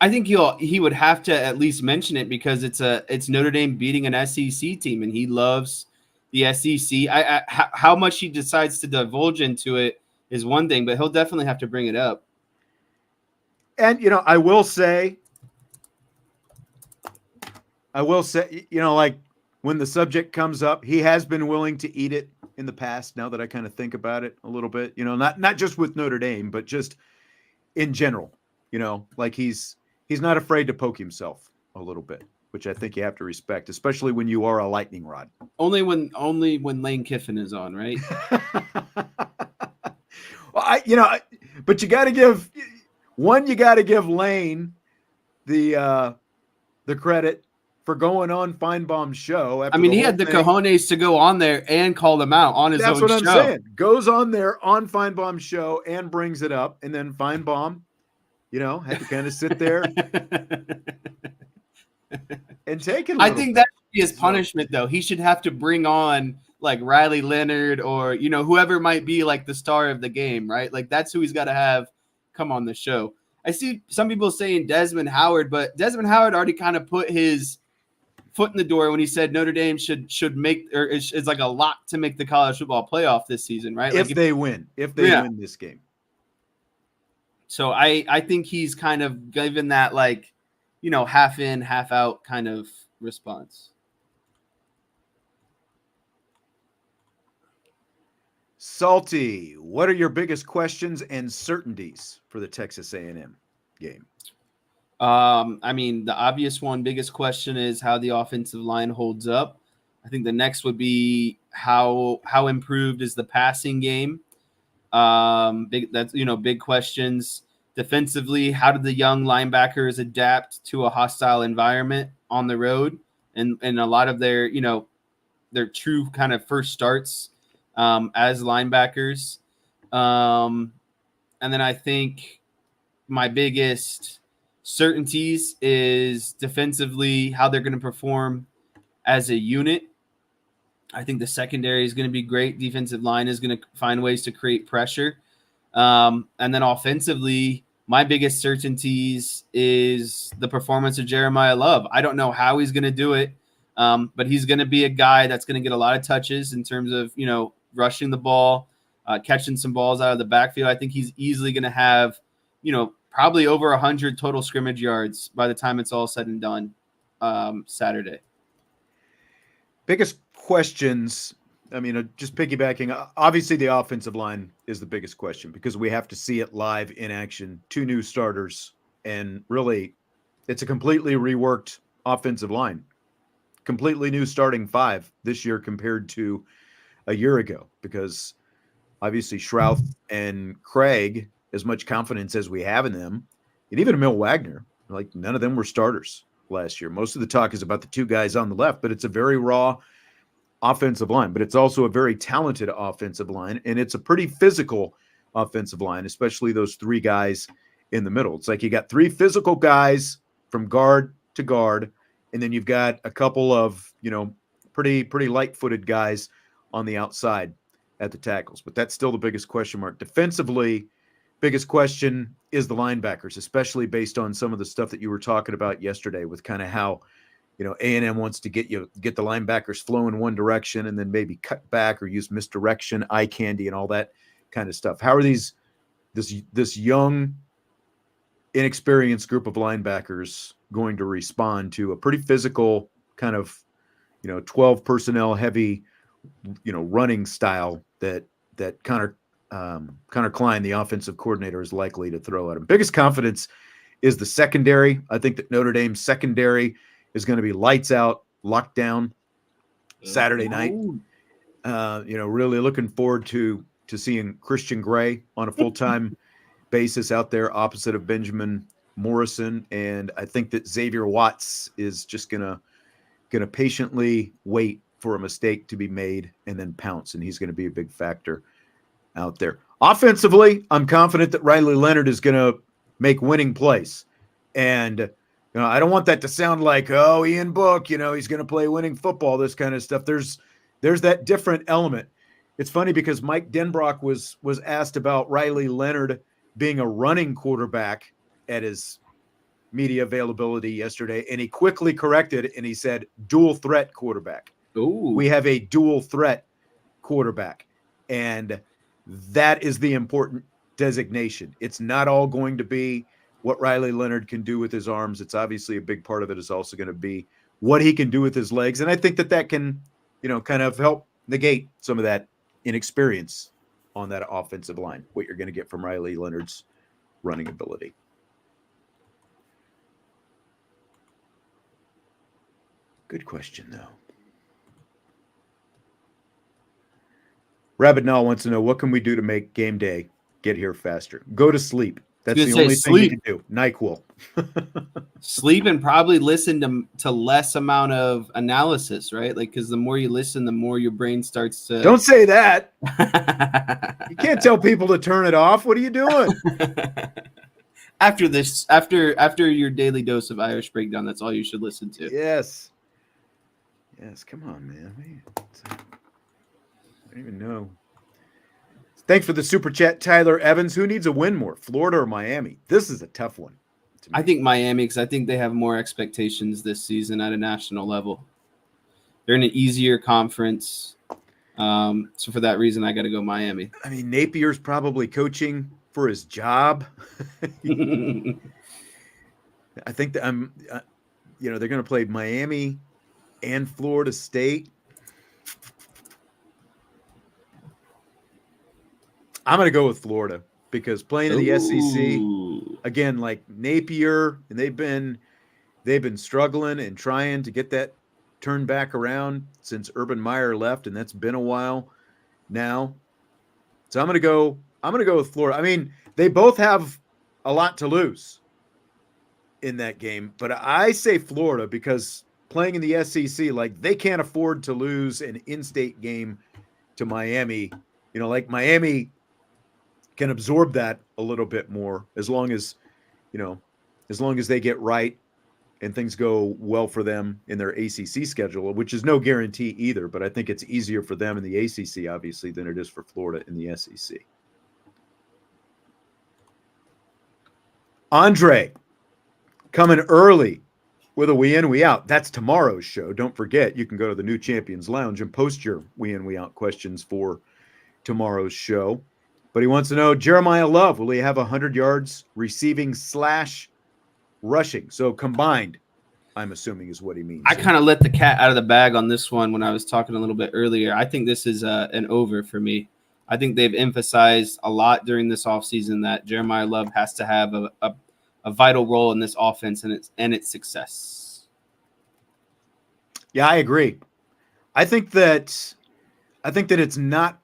I think he would have to at least mention it because it's Notre Dame beating an SEC team and he loves the SEC. How much he decides to divulge into it is one thing, but he'll definitely have to bring it up. And I will say, like when the subject comes up, he has been willing to eat it in the past. Now that I kind of think about it a little bit, not just with Notre Dame, but just in general, like he's not afraid to poke himself a little bit, which I think you have to respect, especially when you are a lightning rod. Only when Lane Kiffin is on, right? Well, but you got to give Lane the credit for going on Feinbaum's show. He had the cojones to go on there and call them out on his own show. That's what I'm saying. Goes on there on Feinbaum's show and brings it up. And then Feinbaum, had to kind of sit there and take it. I think that should be his punishment, though. He should have to bring on like Riley Leonard or, whoever might be like the star of the game, right? Like that's who he's got to have come on the show. I see some people saying Desmond Howard, but Desmond Howard already kind of put his foot in the door when he said Notre Dame should make, or is like a lot to make the college football playoff this season, right? If they win win this game. So I think he's kind of given that like, half in, half out kind of response. Salty, what are your biggest questions and certainties for the Texas A&M game? The obvious one, biggest question is how the offensive line holds up. I think the next would be how improved is the passing game. Big questions. Defensively, how did the young linebackers adapt to a hostile environment on the road and a lot of their true kind of first starts as linebackers. And then I think my biggest certainties is defensively, how they're going to perform as a unit. I think the secondary is going to be great. Defensive line is going to find ways to create pressure. And then offensively, my biggest certainties is the performance of Jeremiah Love. I don't know how he's going to do it, but he's going to be a guy that's going to get a lot of touches in terms of, rushing the ball, catching some balls out of the backfield. I think he's easily going to have, probably over 100 total scrimmage yards by the time it's all said and done Saturday. Biggest questions, just piggybacking, obviously the offensive line is the biggest question because we have to see it live in action. 2 new starters, and really it's a completely reworked offensive line. Completely new starting 5 this year compared to a year ago because obviously Schrouth and Craig, as much confidence as we have in them, and even Emil Wagner, like none of them were starters last year. Most of the talk is about the 2 guys on the left, but it's a very raw offensive line, but it's also a very talented offensive line, and it's a pretty physical offensive line, especially those three guys in the middle. It's like you got three physical guys from guard to guard, and then you've got a couple of, pretty light-footed guys on the outside at the tackles. But that's still the biggest question mark. Defensively, biggest question is the linebackers, especially based on some of the stuff that you were talking about yesterday with kind of how A&M wants to get the linebackers flow in one direction and then maybe cut back or use misdirection, eye candy, and all that kind of stuff. How are this young, inexperienced group of linebackers going to respond to a pretty physical kind of 12 personnel heavy running style that Connor Klein, the offensive coordinator, is likely to throw at him? Biggest confidence is the secondary. I think that Notre Dame's secondary is going to be lights out, locked down Saturday night. Really looking forward to seeing Christian Gray on a full-time basis out there opposite of Benjamin Morrison. And I think that Xavier Watts is just gonna patiently wait for a mistake to be made and then pounce. And he's going to be a big factor out there. Offensively, I'm confident that Riley Leonard is going to make winning plays. And I don't want that to sound like, Ian Book, he's going to play winning football, this kind of stuff. There's that different element. It's funny because Mike Denbrock was asked about Riley Leonard being a running quarterback at his media availability yesterday, and he quickly corrected and he said dual threat quarterback. Ooh. We have a dual threat quarterback, and that is the important designation. It's not all going to be what Riley Leonard can do with his arms. It's obviously a big part of it is also going to be what he can do with his legs. And I think that can, kind of help negate some of that inexperience on that offensive line, what you're going to get from Riley Leonard's running ability. Good question, though. Rabbit Nall wants to know, what can we do to make game day get here faster? Go to sleep. That's the only thing you can do. NyQuil. Sleep and probably listen to less amount of analysis, right? Like, because the more you listen, the more your brain starts to. Don't say that. You can't tell people to turn it off. What are you doing? After your daily dose of Irish Breakdown, that's all you should listen to. Yes. Come on, man. I don't even know. Thanks for the super chat, Tyler Evans. Who needs a win more, Florida or Miami? This is a tough one. I think Miami, because I think they have more expectations this season at a national level. They're in an easier conference. So for that reason, I got to go Miami. I mean, Napier's probably coaching for his job. I think that they're going to play Miami and Florida State. I'm going to go with Florida because playing in the SEC, again, like Napier, and they've been struggling and trying to get that turned back around since Urban Meyer left, and that's been a while now. So I'm going to go with Florida. I mean, they both have a lot to lose in that game, but I say Florida because playing in the SEC, like they can't afford to lose an in-state game to Miami. Like Miami can absorb that a little bit more as long as they get right and things go well for them in their ACC schedule, which is no guarantee either. But I think it's easier for them in the ACC, obviously, than it is for Florida in the SEC. Andre coming early with a we in, we out. That's tomorrow's show. Don't forget, you can go to the New Champions Lounge and post your we in, we out questions for tomorrow's show. But he wants to know, Jeremiah Love, will he have 100 yards receiving / rushing? So combined, I'm assuming is what he means. I kind of let the cat out of the bag on this one when I was talking a little bit earlier. I think this is an over for me. I think they've emphasized a lot during this offseason that Jeremiah Love has to have a vital role in this offense and its success. Yeah, I agree. I think that it's not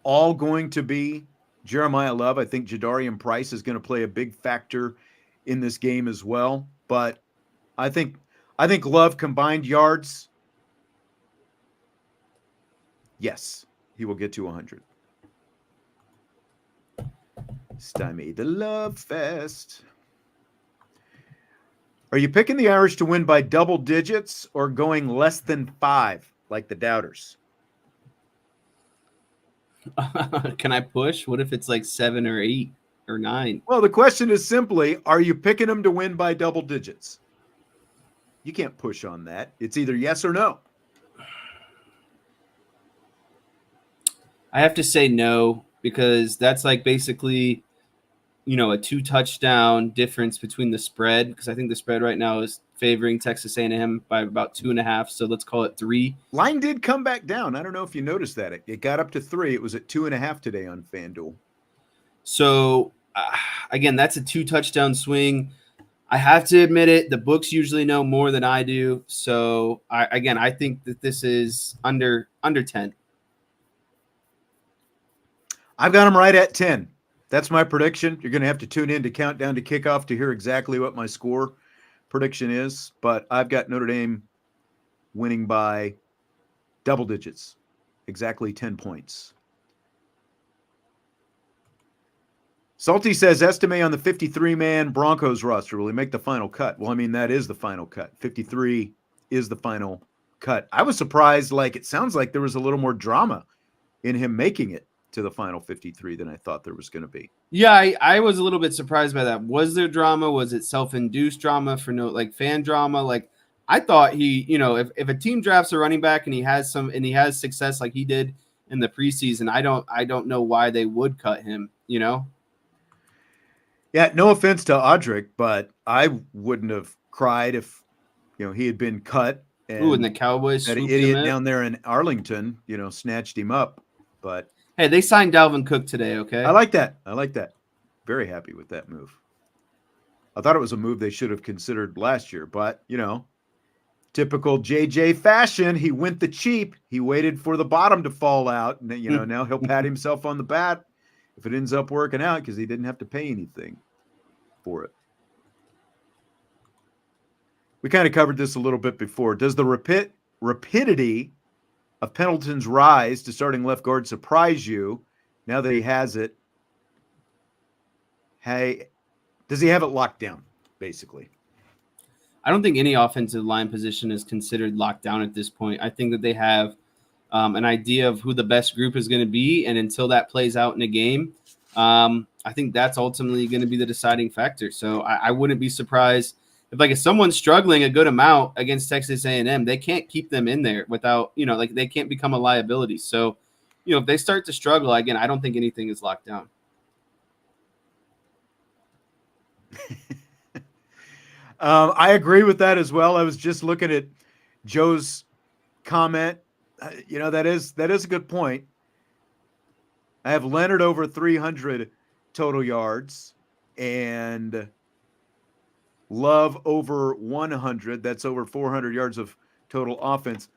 all going to be Jeremiah Love. I think Jadarian Price is going to play a big factor in this game as well. But I think Love combined yards Yes, he will get to 100. Stymie the Love Fest. Are you picking the Irish to win by double digits or going less than 5 like the Doubters? Can I push? What if it's like 7 or 8 or 9? Well, the question is simply, are you picking them to win by double digits? You can't push on that. It's either yes or no. I have to say no, because that's like basically, a 2-touchdown difference between the spread, because I think the spread right now is favoring Texas A&M by about 2.5. So let's call it 3. Line did come back down. I don't know if you noticed that. It got up to 3. It was at 2.5 today on FanDuel. So again, that's a 2-touchdown swing. I have to admit it. The books usually know more than I do. So I think that this is under 10. I've got them right at 10. That's my prediction. You're going to have to tune in to Countdown to Kickoff to hear exactly what my score prediction is. But I've got Notre Dame winning by double digits, exactly 10 points. Salty says, estimate on the 53-man Broncos roster. Will he make the final cut? Well, I mean, that is the final cut. 53 is the final cut. I was surprised. It sounds like there was a little more drama in him making it to the final 53 than I thought there was going to be. Yeah, I was a little bit surprised by that. Was there drama? Was it self-induced drama for fan drama? I thought he, if a team drafts a running back and he has success like he did in the preseason, I don't know why they would cut him, Yeah, no offense to Audric, but I wouldn't have cried if, he had been cut. And the Cowboys that swooped idiot him in. down there in Arlington, snatched him up. But hey, they signed Dalvin Cook today, okay? I like that. Very happy with that move. I thought it was a move they should have considered last year, but, typical JJ fashion, he went the cheap. He waited for the bottom to fall out, and now he'll pat himself on the back if it ends up working out because he didn't have to pay anything for it. We kind of covered this a little bit before. Does the rapidity of Pendleton's rise to starting left guard surprise you now that he has it? Hey, does he have it locked down, basically? I don't think any offensive line position is considered locked down at this point. I think that they have an idea of who the best group is going to be, and until that plays out in a game, I think that's ultimately going to be the deciding factor. So I wouldn't be surprised if someone's struggling a good amount against Texas A&M, they can't keep them in there without, they can't become a liability. So, if they start to struggle, again, I don't think anything is locked down. I agree with that as well. I was just looking at Joe's comment. That is a good point. I have Leonard over 300 total yards and Love over 100. That's over 400 yards of total offense.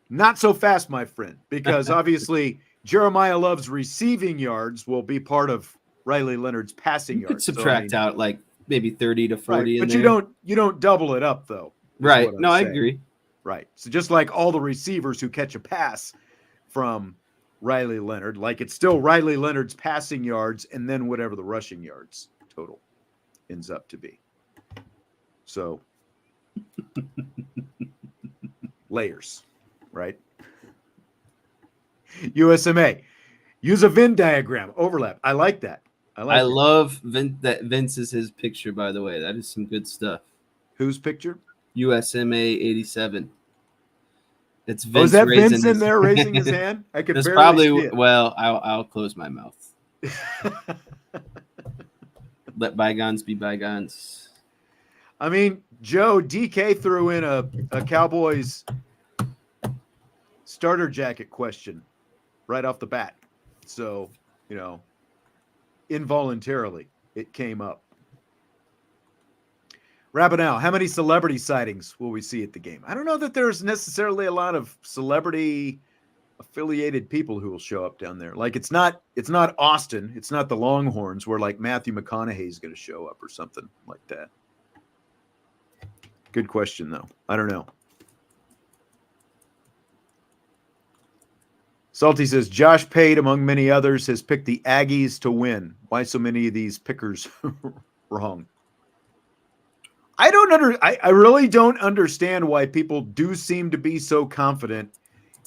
Not so fast, my friend, because obviously Jeremiah Love's receiving yards will be part of Riley Leonard's passing yards. You could subtract out maybe 30 to 40 right, in but there. you don't double it up though. Right. No, I agree. Right. So just like all the receivers who catch a pass from Riley Leonard, it's still Riley Leonard's passing yards and then whatever the rushing yards total ends up to be. So layers, right? USMA. Use a Venn diagram. Overlap. I like that. I love that Vince is his picture, by the way. That is some good stuff. Whose picture? USMA 87. It's Vince. Oh, is that Vince in there raising his hand? I could barely see it. Well, I'll close my mouth. Let bygones be bygones. I mean, Joe, DK threw in a Cowboys starter jacket question right off the bat. So, involuntarily it came up. Rabinow, how many celebrity sightings will we see at the game? I don't know that there's necessarily a lot of celebrity affiliated people who will show up down there. It's not Austin. It's not the Longhorns where Matthew McConaughey is going to show up or something like that. Good question, though. I don't know. Salty says Josh Pate, among many others, has picked the Aggies to win. Why so many of these pickers wrong? I really don't understand why people do seem to be so confident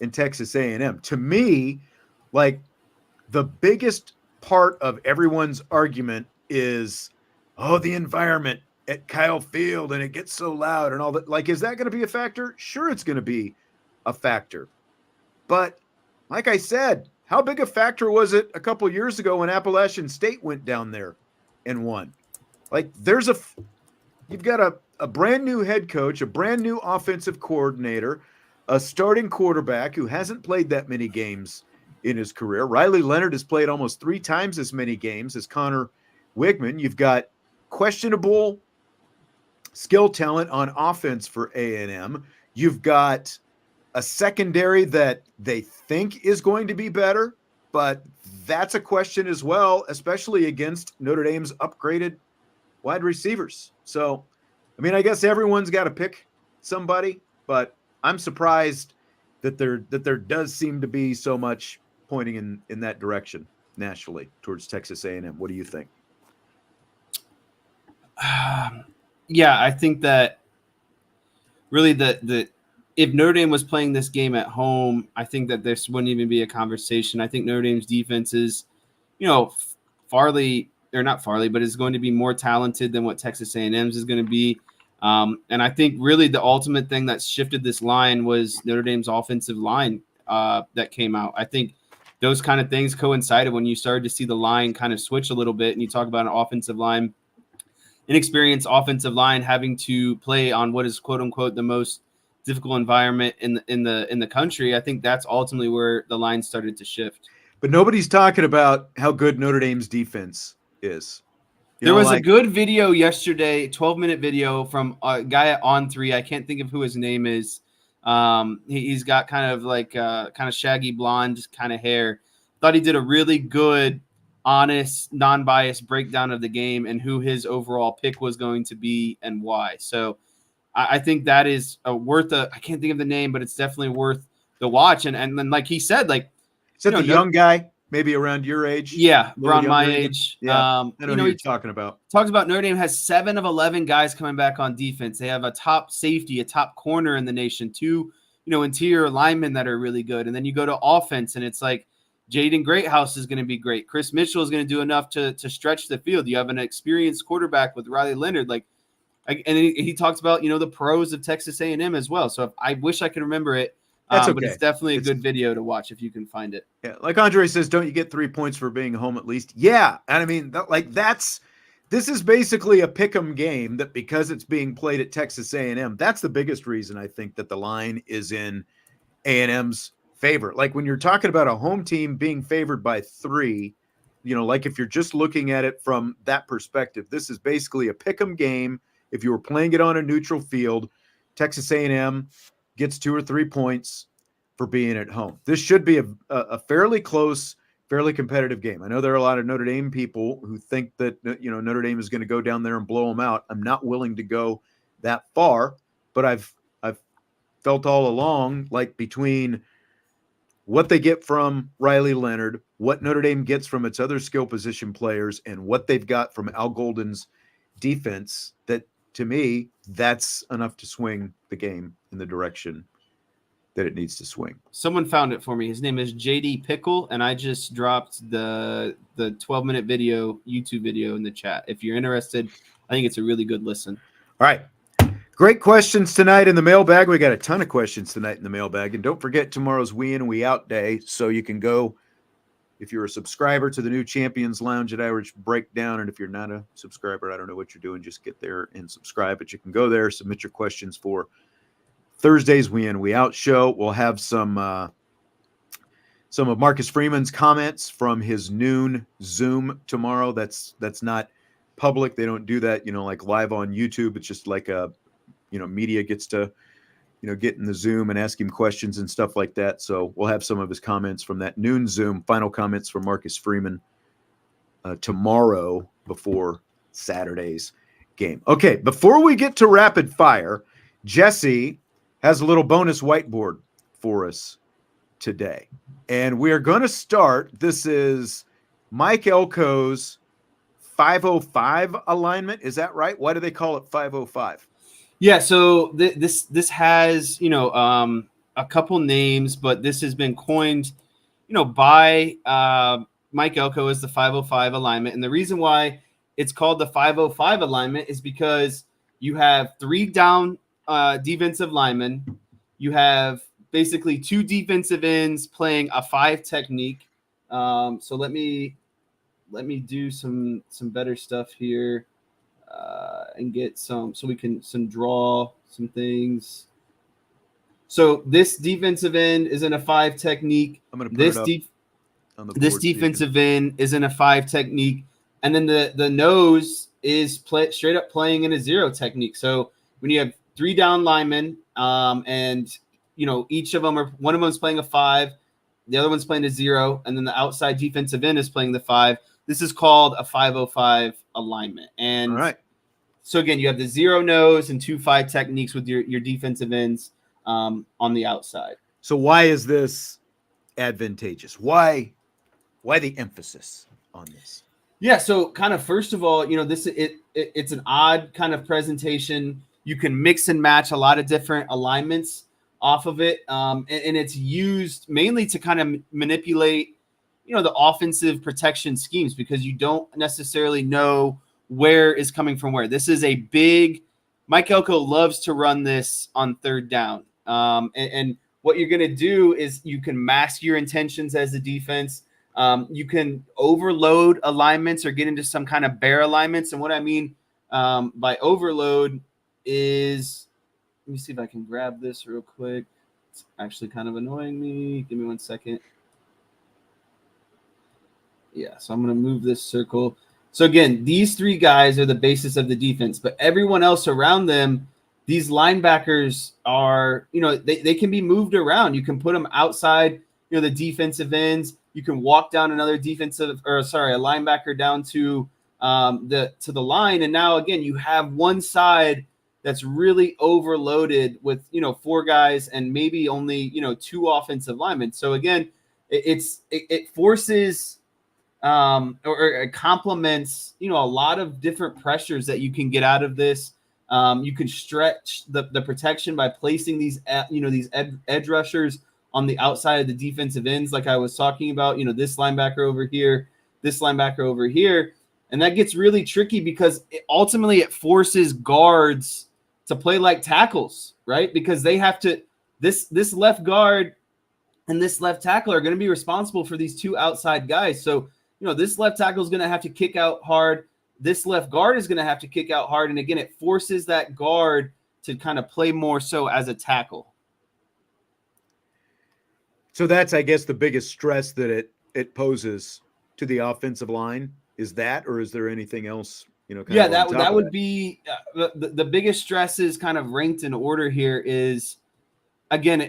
in Texas A&M. To me, like the biggest part of everyone's argument is, oh, the environment at Kyle Field and it gets so loud and all that. Like, is that going to be a factor? Sure, it's going to be a factor. But like I said, how big a factor was it a couple years ago when Appalachian State went down there and won? Like, you've got a brand new head coach, a brand new offensive coordinator, a starting quarterback who hasn't played that many games in his career. Riley Leonard has played almost 3 times as many games as Connor Wigman. You've got questionable skill talent on offense for A&M. You've got a secondary that they think is going to be better, but that's a question as well, especially against Notre Dame's upgraded wide receivers. So, I mean, I guess everyone's got to pick somebody, but I'm surprised that there does seem to be so much pointing in that direction nationally towards Texas A&M. What do you think? Yeah, I think that really the if Notre Dame was playing this game at home, I think that this wouldn't even be a conversation. I think Notre Dame's defense is, Farley, or not Farley, but is going to be more talented than what Texas A&M's is going to be. And I think really the ultimate thing that shifted this line was Notre Dame's offensive line that came out. I think those kind of things coincided when you started to see the line kind of switch a little bit, and you talk about an offensive line, inexperienced offensive line having to play on what is quote unquote the most difficult environment in the country. I think that's ultimately where the line started to shift. But nobody's talking about how good Notre Dame's defense is. There was a good video yesterday, 12-minute video from a guy at On3. I can't think of who his name is. He's got kind of shaggy blonde kind of hair. Thought he did a really good, honest, non-biased breakdown of the game and who his overall pick was going to be and why. So I think that is worth I can't think of the name, but it's definitely worth the watch. And then, like he said, like, is that the young guy, maybe around your age? Yeah, around my age. Yeah, I know who you're talking about. Talks about Notre Dame has 7 of 11 guys coming back on defense. They have a top safety, a top corner in the nation, 2, interior linemen that are really good. And then you go to offense, and it's like Jaden Greathouse is going to be great. Chris Mitchell is going to do enough to stretch the field. You have an experienced quarterback with Riley Leonard, and he talks about the pros of Texas A&M as well. So I wish I could remember it. That's okay. But it's definitely a good video to watch if you can find it. Yeah, like Andre says, don't you get 3 points for being home at least? Yeah, and I mean, this is basically a pick'em game that because it's being played at Texas A&M, that's the biggest reason I think that the line is in A&M's favor. Like when you're talking about a home team being favored by 3, like if you're just looking at it from that perspective, this is basically a pick'em game. If you were playing it on a neutral field, Texas A&M gets 2 or 3 points for being at home. This should be a fairly close, fairly competitive game. I know there are a lot of Notre Dame people who think that Notre Dame is going to go down there and blow them out. I'm not willing to go that far, but I've felt all along, like between what they get from Riley Leonard, what Notre Dame gets from its other skill position players, and what they've got from Al Golden's defense, that to me, that's enough to swing the game in the direction that it needs to swing. Someone found it for me. His name is JD Pickle, and I just dropped the 12-minute video, YouTube video in the chat. If you're interested, I think it's a really good listen. All right. Great questions tonight in the mailbag. We got a ton of questions tonight in the mailbag. And don't forget tomorrow's We In, We Out day. So you can go, if you're a subscriber, to the new Champions Lounge at Irish Breakdown. And if you're not a subscriber, I don't know what you're doing. Just get there and subscribe. But you can go there, submit your questions for Thursday's We In, We Out show. We'll have some of Marcus Freeman's comments from his noon Zoom tomorrow. That's not public. They don't do that, like live on YouTube. It's just like media gets to, get in the Zoom and ask him questions and stuff like that. So we'll have some of his comments from that noon Zoom, final comments from Marcus Freeman tomorrow before Saturday's game. Okay, before we get to rapid fire, Jesse has a little bonus whiteboard for us today. And we are going to start. This is Mike Elko's 505 alignment. Is that right? Why do they call it 505? Yeah, so this has, a couple names, but this has been coined, by Mike Elko as the 505 alignment. And the reason why it's called the 505 alignment is because you have 3 down defensive linemen. You have basically 2 defensive ends playing a 5 technique. So let me do some better stuff here. And get so we can draw some things. So this defensive end is in a 5 technique. I'm going to put this defensive end is in a 5 technique, and then the nose is straight up playing in a 0 technique. So when you have 3 down linemen, and each of them one of them is playing a 5, the other one's playing a 0, and then the outside defensive end is playing the 5. This is called a 505 alignment. And all right. So again, you have the 0 nose and 2 5 techniques with your defensive ends on the outside. So why is this advantageous? Why the emphasis on this? Yeah. So kind of first of all, it's an odd kind of presentation. You can mix and match a lot of different alignments off of it, and it's used mainly to kind of manipulate, the offensive protection schemes, because you don't necessarily know where is coming from where. This is a big – Mike Elko loves to run this on 3rd down. And what you're going to do is you can mask your intentions as a defense. You can overload alignments or get into some kind of bear alignments. And what I mean by overload is – let me see if I can grab this real quick. It's actually kind of annoying me. Give me 1 second. Yeah, so I'm going to move this circle. So again, these 3 guys are the basis of the defense, but everyone else around them, these linebackers are, they can be moved around. You can put them outside, the defensive ends. You can walk down another a linebacker down to the line. And now again, you have one side that's really overloaded with, 4 guys and maybe only, 2 offensive linemen. So again, it forces or it complements, a lot of different pressures that you can get out of this. You can stretch the protection by placing these edge rushers on the outside of the defensive ends, like I was talking about. This linebacker over here, this linebacker over here, and that gets really tricky because ultimately it forces guards to play like tackles, right? Because they have to this left guard and this left tackle are going to be responsible for these 2 outside guys. So this left tackle is going to have to kick out hard. This left guard is going to have to kick out hard. And again, it forces that guard to kind of play more so as a tackle. So that's, I guess, the biggest stress that it poses to the offensive line. Is that, or is there anything else? That would be the biggest stress is kind of ranked in order here is, again,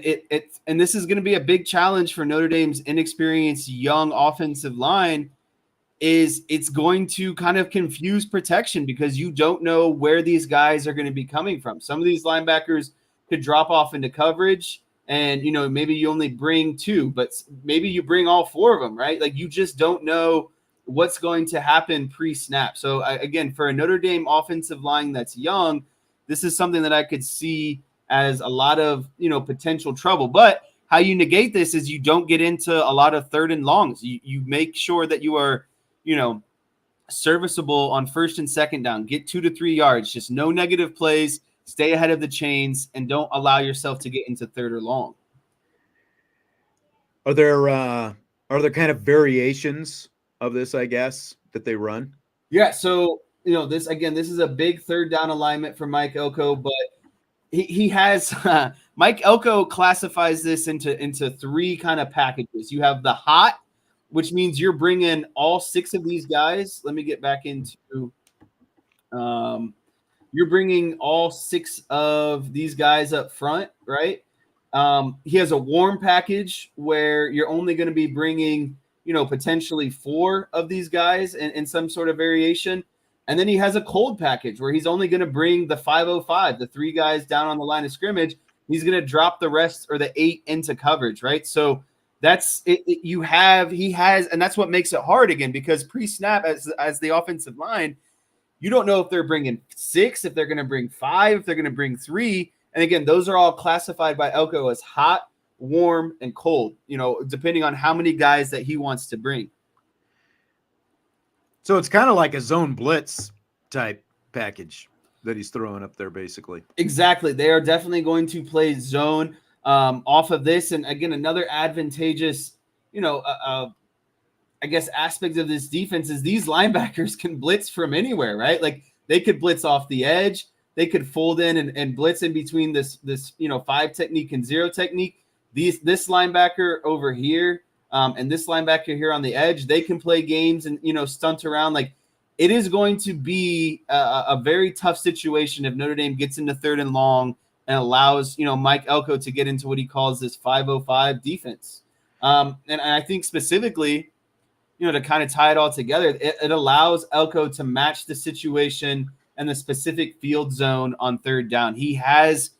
and this is going to be a big challenge for Notre Dame's inexperienced young offensive line. It's going to kind of confuse protection because you don't know where these guys are going to be coming from. Some of these linebackers could drop off into coverage and, maybe you only bring 2, but maybe you bring all 4 of them, right? Like you just don't know what's going to happen pre-snap. So again, for a Notre Dame offensive line that's young, this is something that I could see as a lot of, potential trouble. But how you negate this is you don't get into a lot of 3rd and longs. You make sure that you are, serviceable on 1st and 2nd down. Get 2 to 3 yards. Just no negative plays. Stay ahead of the chains and don't allow yourself to get into 3rd or long. Are there kind of variations of this, I guess, that they run? Yeah. So this is a big 3rd down alignment for Mike Elko, but he has Mike Elko classifies this into 3 kind of packages. You have the hot, which means you're bringing all 6 of these guys. Let me get back into you're bringing all 6 of these guys up front, right? He has a warm package where you're only going to be bringing, potentially 4 of these guys in some sort of variation. And then he has a cold package where he's only going to bring the 505, the 3 guys down on the line of scrimmage. He's going to drop the rest or the 8 into coverage, right? So that's it, he has, and that's what makes it hard again, because pre-snap as the offensive line, you don't know if they're bringing 6, if they're going to bring 5, if they're going to bring 3. And again, those are all classified by Elko as hot, warm, and cold, depending on how many guys that he wants to bring. So it's kind of like a zone blitz type package that he's throwing up there, basically. Exactly. They are definitely going to play zone off of this. And again, another advantageous, I guess, aspect of this defense is these linebackers can blitz from anywhere, right? Like they could blitz off the edge. They could fold in and blitz in between this 5 technique and 0 technique. This linebacker over here and this linebacker here on the edge, they can play games and, stunt around. Like it is going to be a very tough situation if Notre Dame gets into 3rd and long and allows, Mike Elko to get into what he calls this 505 defense. And I think specifically, to kind of tie it all together, it allows Elko to match the situation and the specific field zone on 3rd down. He has,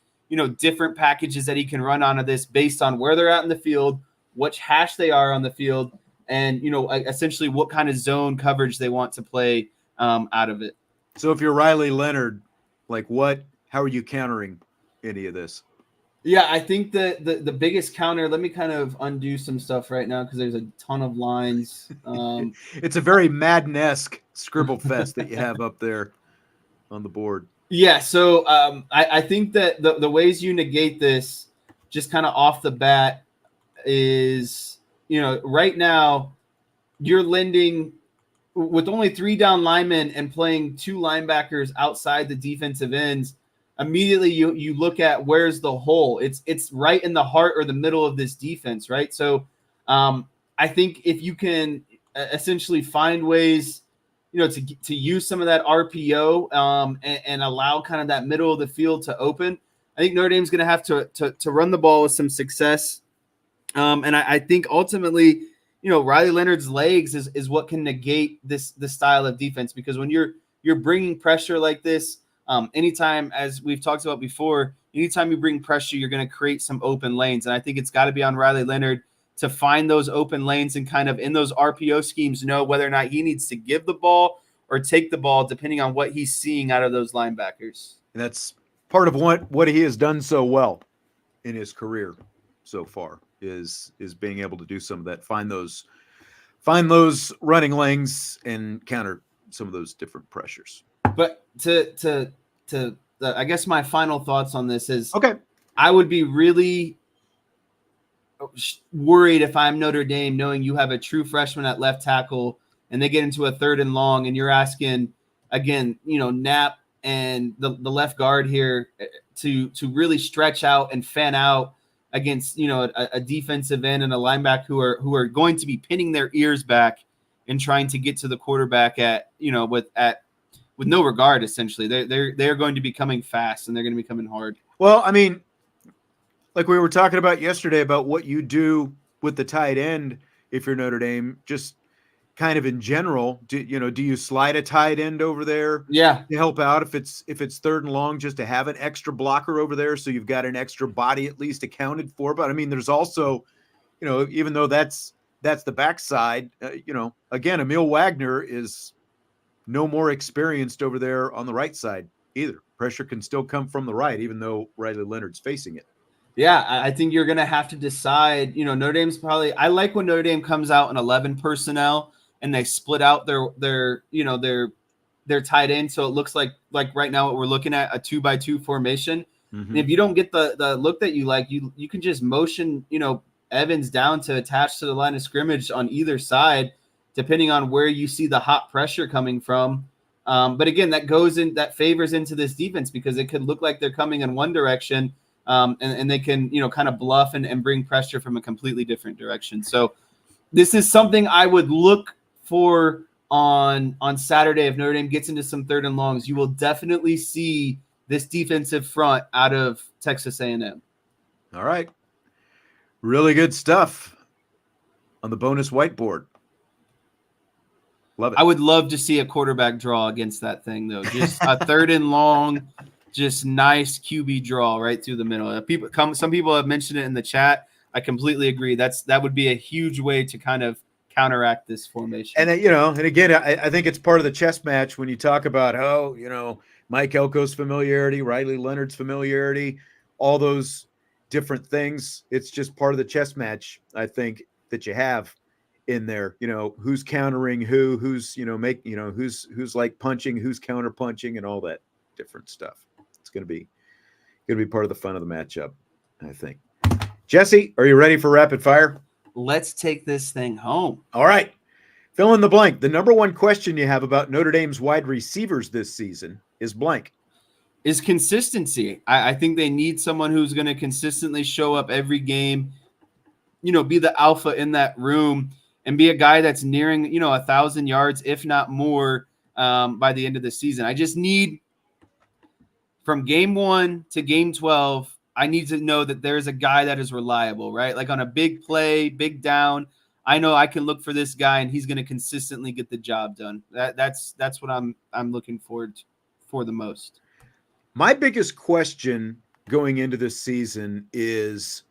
different packages that he can run onto this based on where they're at in the field, which hash they are on the field, and, essentially what kind of zone coverage they want to play out of it. So if you're Riley Leonard, how are you countering any of this? Yeah, I think the biggest counter, let me kind of undo some stuff right now because there's a ton of lines. It's a very Madden-esque scribble fest that you have up there on the board. Yeah, so I think that the ways you negate this just kind of off the bat is, right now you're lending with only 3 down linemen and playing 2 linebackers outside the defensive ends. Immediately you look at where's the hole. It's right in the heart or the middle of this defense, right? So I think if you can essentially find ways, to use some of that RPO and allow kind of that middle of the field to open, I think Notre Dame's going to have to run the ball with some success. And I think ultimately, Riley Leonard's legs is what can negate this style of defense, because when you're bringing pressure like this, anytime, as we've talked about before, anytime you bring pressure, you're going to create some open lanes. And I think it's got to be on Riley Leonard to find those open lanes and kind of in those RPO schemes know whether or not he needs to give the ball or take the ball, depending on what he's seeing out of those linebackers. And that's part of what he has done so well in his career so far is being able to do some of that, find those running lanes and counter some of those different pressures. But I guess my final thoughts on this is, okay, I would be really worried if I'm Notre Dame, knowing you have a true freshman at left tackle and they get into a 3rd and long and you're asking again, Knapp and the left guard here to really stretch out and fan out against, a defensive end and a linebacker who are going to be pinning their ears back and trying to get to the quarterback with no regard. Essentially, they're going to be coming fast and they're going to be coming hard. Well, I mean, like we were talking about yesterday about what you do with the tight end if you're Notre Dame, just kind of in general. Do you slide a tight end over there? Yeah, to help out if it's 3rd and long, just to have an extra blocker over there, so you've got an extra body at least accounted for. But I mean, there's also, even though that's the backside, again, Emil Wagner is no more experienced over there on the right side either. Pressure can still come from the right, even though Riley Leonard's facing it. Yeah, I think you're going to have to decide. Notre Dame's I like when Notre Dame comes out in 11 personnel and they split out their tight end, so it looks like right now what we're looking at, a 2x2 formation. Mm-hmm. And if you don't get the look that you like, you can just motion Evans down to attach to the line of scrimmage on either side, depending on where you see the hot pressure coming from. But again, that favors into this defense because it could look like they're coming in one direction, and they can, kind of bluff and bring pressure from a completely different direction. So this is something I would look for on Saturday. If Notre Dame gets into some 3rd and longs, you will definitely see this defensive front out of Texas A&M. All right. Really good stuff on the bonus whiteboard. Love it. I would love to see a quarterback draw against that thing, though. Just a 3rd and long, just nice QB draw right through the middle. Some people have mentioned it in the chat. I completely agree. That would be a huge way to kind of counteract this formation. And and again, I think it's part of the chess match when you talk about Mike Elko's familiarity, Riley Leonard's familiarity, all those different things. It's just part of the chess match, I think, that you have in there. Who's countering who's who's like punching, who's counter punching, and all that different stuff. It's gonna be part of the fun of the matchup, I think. Jesse, are you ready for rapid fire? Let's take this thing home. All right. Fill in the blank. The number one question you have about Notre Dame's wide receivers this season is blank. Is consistency. I think they need someone who's going to consistently show up every game, be the alpha in that room and be a guy that's nearing, 1,000 yards, if not more, by the end of the season. I just need, from game 1 to game 12, I need to know that there's a guy that is reliable, right? Like on a big play, big down, I know I can look for this guy and he's going to consistently get the job done. That's what I'm looking forward to for the most. My biggest question going into this season is,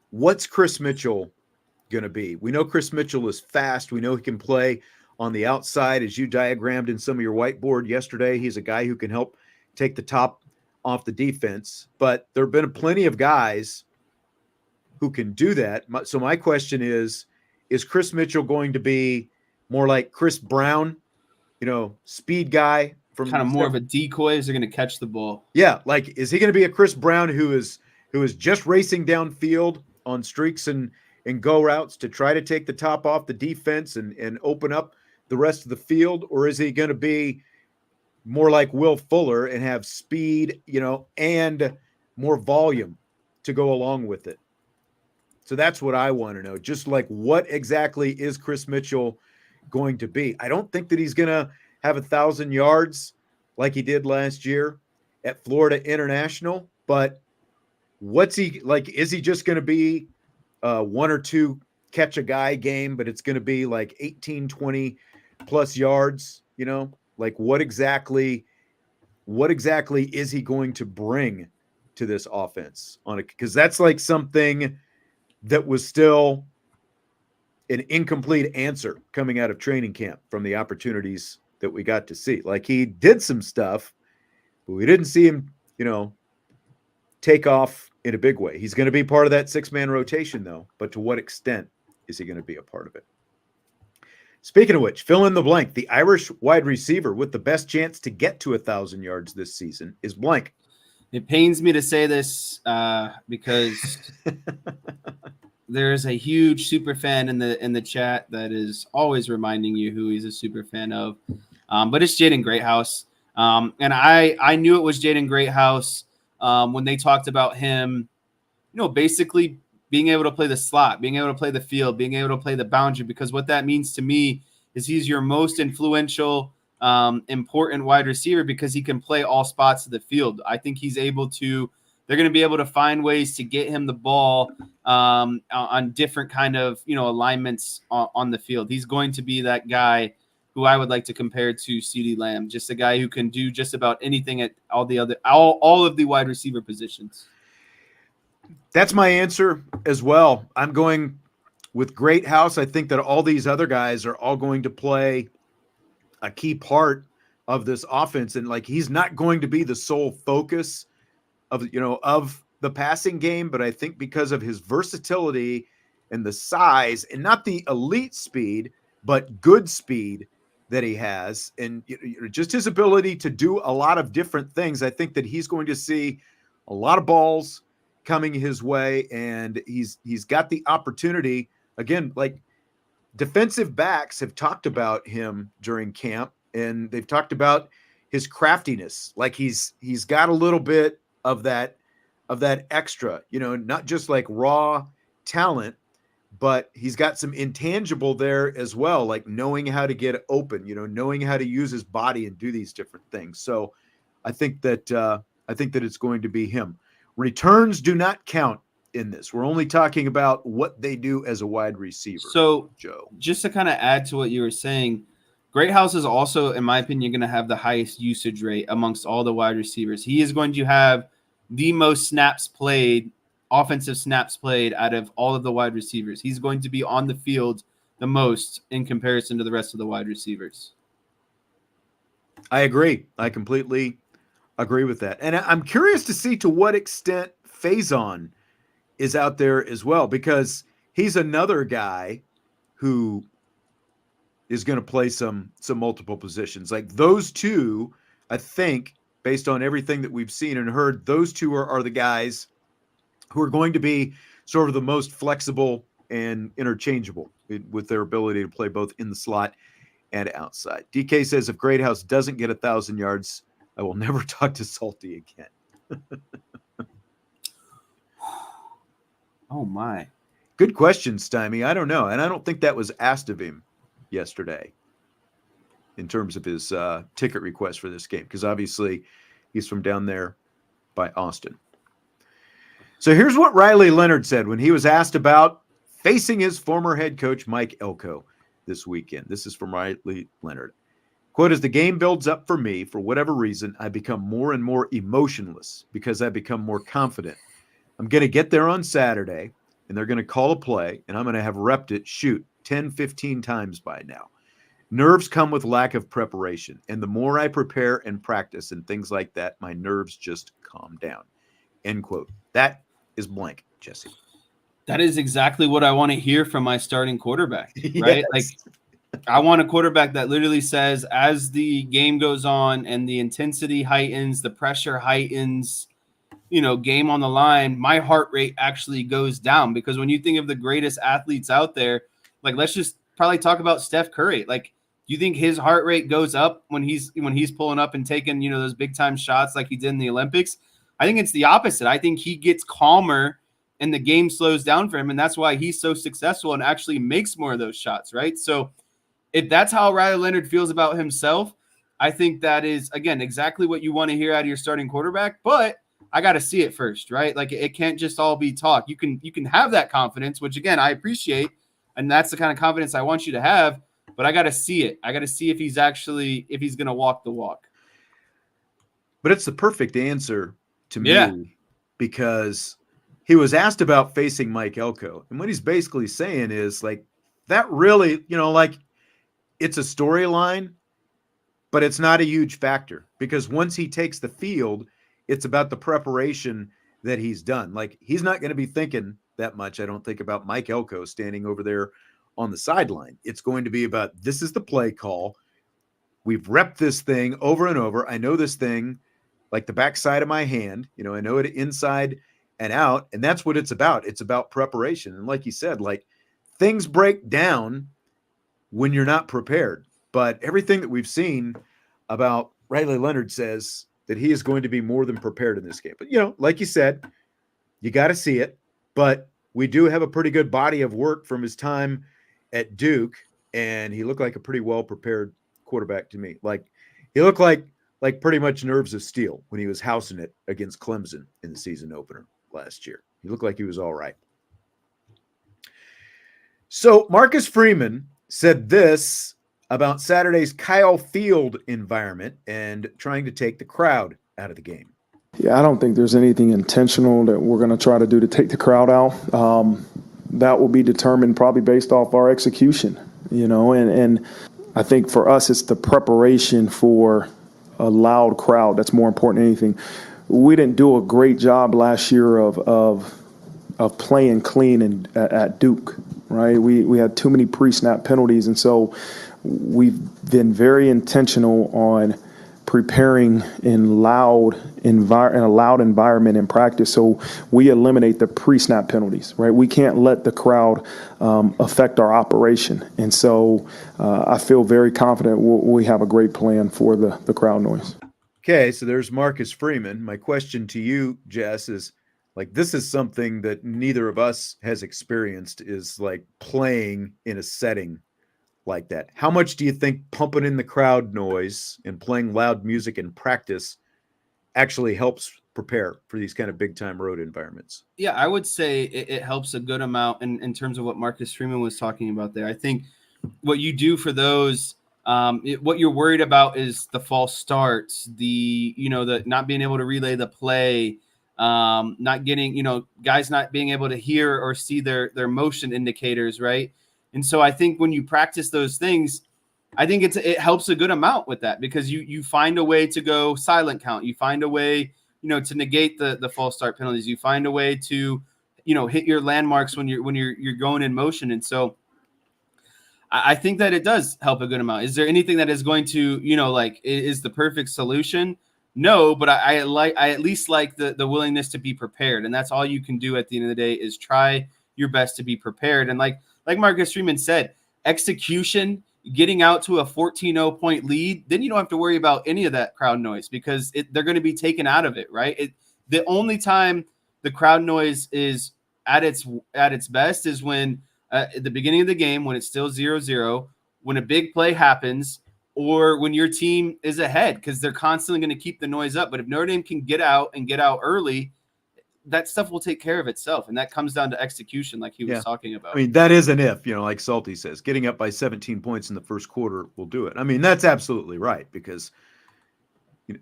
what's Chris Mitchell going to be? We know Chris Mitchell is fast. We know he can play on the outside, as you diagrammed in some of your whiteboard yesterday. He's a guy who can help take the top off the defense, but there have been plenty of guys who can do that. So my question is Chris Mitchell going to be more like Chris Brown, speed guy from kind of more of a decoy? Is he going to catch the ball? Yeah. Like, is he going to be a Chris Brown who is just racing downfield on streaks and go routes to try to take the top off the defense and open up the rest of the field? Or is he going to be more like Will Fuller and have speed, and more volume to go along with it? So that's what I want to know. Just like, what exactly is Chris Mitchell going to be? I don't think that he's going to have 1,000 yards like he did last year at Florida International, but what's he like? Is he just going to be 1 or 2 catch a guy game, but it's going to be like 18, 20 plus yards, Like, what exactly is he going to bring to this offense on it? Because that's like something that was still an incomplete answer coming out of training camp from the opportunities that we got to see. Like, he did some stuff, but we didn't see him, take off in a big way. He's going to be part of that 6-man rotation, though. But to what extent is he going to be a part of it? Speaking of which, fill in the blank. The Irish wide receiver with the best chance to get to 1,000 yards this season is blank. It pains me to say this because there's a huge super fan in the chat that is always reminding you who he's a super fan of. But it's Jaden Greathouse. And I knew it was Jaden Greathouse when they talked about him, basically being able to play the slot, being able to play the field, being able to play the boundary, because what that means to me is he's your most influential, important wide receiver because he can play all spots of the field. I think he's able to – they're going to be able to find ways to get him the ball on different kind of, alignments on the field. He's going to be that guy who I would like to compare to CeeDee Lamb, just a guy who can do just about anything at all of the wide receiver positions. That's my answer as well. I'm going with Greathouse. I think that all these other guys are all going to play a key part of this offense. And like, he's not going to be the sole focus of the passing game, but I think because of his versatility and the size, and not the elite speed, but good speed that he has, and just his ability to do a lot of different things, I think that he's going to see a lot of balls coming his way, and he's got the opportunity. Again, like, defensive backs have talked about him during camp, and they've talked about his craftiness. Like, he's got a little bit of that extra, not just like raw talent, but he's got some intangible there as well, like knowing how to get open, knowing how to use his body and do these different things. So I think that it's going to be him. Returns do not count in this. We're only talking about what they do as a wide receiver. So, Joe, just to kind of add to what you were saying, Greathouse is also, in my opinion, going to have the highest usage rate amongst all the wide receivers. He is going to have the most snaps played offensive snaps played out of all of the wide receivers. He's going to be on the field the most in comparison to the rest of the wide receivers. I agree. I completely agree with that. And I'm curious to see to what extent Faison is out there as well, because he's another guy who is going to play some multiple positions. Like those two, I think, based on everything that we've seen and heard, those two are the guys who are going to be sort of the most flexible and interchangeable with their ability to play both in the slot and outside. DK says, if Greathouse doesn't get 1,000 yards, I will never talk to Salty again. Oh, my. Good question, Stymie. I don't know. And I don't think that was asked of him yesterday in terms of his ticket request for this game, because obviously he's from down there by Austin. So here's what Riley Leonard said when he was asked about facing his former head coach, Mike Elko, this weekend. This is from Riley Leonard. Quote, as the game builds up for me, for whatever reason, I become more and more emotionless because I become more confident. I'm going to get there on Saturday, and they're going to call a play, and I'm going to have repped it, 10, 15 times by now. Nerves come with lack of preparation, and the more I prepare and practice and things like that, my nerves just calm down. End quote. That is blank, Jesse. That is exactly what I want to hear from my starting quarterback, right? Yes. Like, I want a quarterback that literally says, as the game goes on and the intensity heightens, the pressure heightens, game on the line, my heart rate actually goes down. Because when you think of the greatest athletes out there, like, let's just probably talk about Steph Curry. Like, you think his heart rate goes up when he's pulling up and taking, those big time shots like he did in the Olympics? I think it's the opposite. I think he gets calmer and the game slows down for him. And that's why he's so successful and actually makes more of those shots, right? So if that's how Riley Leonard feels about himself, I think that is, again, exactly what you want to hear out of your starting quarterback. But I got to see it first, right? Like, it can't just all be talk. You can have that confidence, which, again, I appreciate. And that's the kind of confidence I want you to have. But I got to see it. I got to see if he's going to walk the walk. But it's the perfect answer to me, because he was asked about facing Mike Elko. And what he's basically saying is, like, that really, like, it's a storyline, but it's not a huge factor, because once he takes the field, it's about the preparation that he's done. Like, he's not going to be thinking that much, I don't think, about Mike Elko standing over there on the sideline. It's going to be about, this is the play call. We've repped this thing over and over. I know this thing like the backside of my hand. I know it inside and out, and that's what it's about. It's about preparation. And like you said, like, things break down when you're not prepared. But everything that we've seen about Riley Leonard says that he is going to be more than prepared in this game. But, like you said, you got to see it. But we do have a pretty good body of work from his time at Duke, and he looked like a pretty well-prepared quarterback to me. Like, he looked like pretty much nerves of steel when he was housing it against Clemson in the season opener last year. He looked like he was all right. So Marcus Freeman said this about Saturday's Kyle Field environment and trying to take the crowd out of the game. Yeah, I don't think there's anything intentional that we're going to try to do to take the crowd out. That will be determined probably based off our execution, and I think for us, it's the preparation for a loud crowd that's more important than anything. We didn't do a great job last year of playing clean at Duke, right? We had too many pre-snap penalties, and so we've been very intentional on preparing in a loud environment in practice, so we eliminate the pre-snap penalties, right? We can't let the crowd affect our operation, and so I feel very confident we have a great plan for the crowd noise. Okay, so there's Marcus Freeman. My question to you, Jess, is, like, this is something that neither of us has experienced, is like playing in a setting like that. How much do you think pumping in the crowd noise and playing loud music in practice actually helps prepare for these kind of big time road environments? Yeah, I would say it helps a good amount in terms of what Marcus Freeman was talking about there. I think what you do for those, what you're worried about is the false starts, the not being able to relay the play, not getting, guys not being able to hear or see their motion indicators, right? And so I think when you practice those things, I think it helps a good amount with that, because you find a way to go silent count. You find a way, to negate the false start penalties. You find a way to, hit your landmarks when you're going in motion. And so I think that it does help a good amount. Is there anything that is going to, is the perfect solution? No, but I at least like the willingness to be prepared. And that's all you can do at the end of the day, is try your best to be prepared. And like Marcus Freeman said, execution, getting out to a 14-0 point lead, then you don't have to worry about any of that crowd noise, because they're going to be taken out of it, right? The only time the crowd noise is at its best is when at the beginning of the game, when it's still 0-0, when a big play happens, or when your team is ahead, because they're constantly going to keep the noise up. But if Notre Dame can get out early, that stuff will take care of itself. And that comes down to execution, like he was talking about. I mean, that is an if, like Salty says, getting up by 17 points in the first quarter will do it. I mean, that's absolutely right, because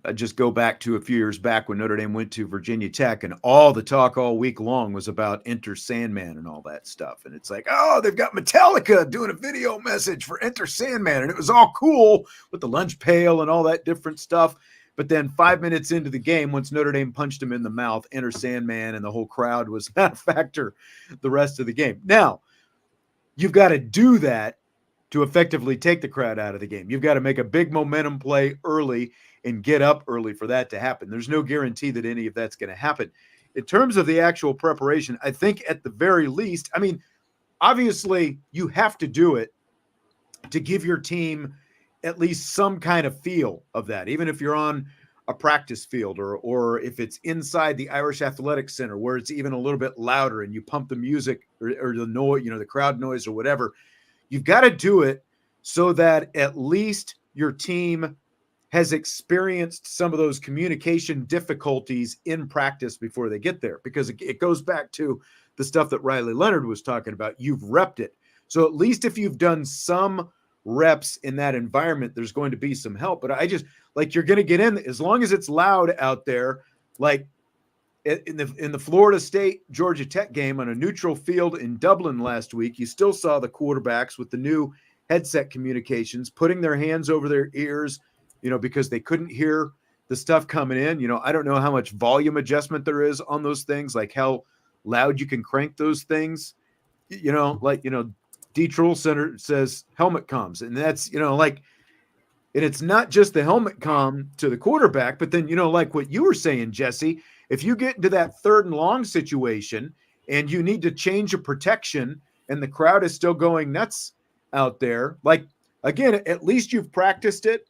I just go back to a few years back when Notre Dame went to Virginia Tech, and all the talk all week long was about Enter Sandman and all that stuff. And it's like, oh, they've got Metallica doing a video message for Enter Sandman. And it was all cool with the lunch pail and all that different stuff. But then 5 minutes into the game, once Notre Dame punched him in the mouth, Enter Sandman, and the whole crowd was not a factor the rest of the game. Now, you've got to do that to effectively take the crowd out of the game. You've got to make a big momentum play early and get up early for that to happen. There's no guarantee that any of that's going to happen. In terms of the actual preparation, I think at the very least, I mean, obviously you have to do it to give your team at least some kind of feel of that, even if you're on a practice field or if it's inside the Irish Athletic Center where it's even a little bit louder and you pump the music or the noise, the crowd noise or whatever. You've got to do it so that at least your team has experienced some of those communication difficulties in practice before they get there, because it goes back to the stuff that Riley Leonard was talking about. You've repped it. So at least if you've done some reps in that environment, there's going to be some help. But I just you're going to get in as long as it's loud out there, like in the Florida State Georgia Tech game on a neutral field in Dublin last week. You still saw the quarterbacks with the new headset communications putting their hands over their ears, because they couldn't hear the stuff coming in. I don't know how much volume adjustment there is on those things, like how loud you can crank those things. D. Trull Center says helmet comms, and that's, and it's not just the helmet comm to the quarterback, but then, like what you were saying, Jesse, if you get into that 3rd and long situation and you need to change a protection and the crowd is still going nuts out there, again, at least you've practiced it,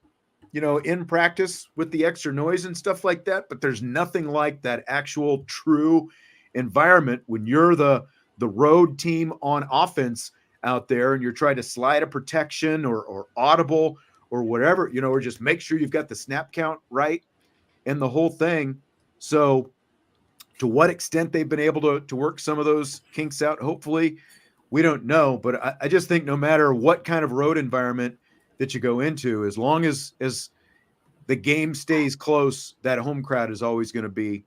in practice with the extra noise and stuff like that. But there's nothing like that actual true environment when you're the road team on offense out there and you're trying to slide a protection or audible or whatever, or just make sure you've got the snap count right and the whole thing. So to what extent they've been able to work some of those kinks out, hopefully, we don't know. But I just think no matter what kind of road environment that you go into, as long as the game stays close, that home crowd is always going to be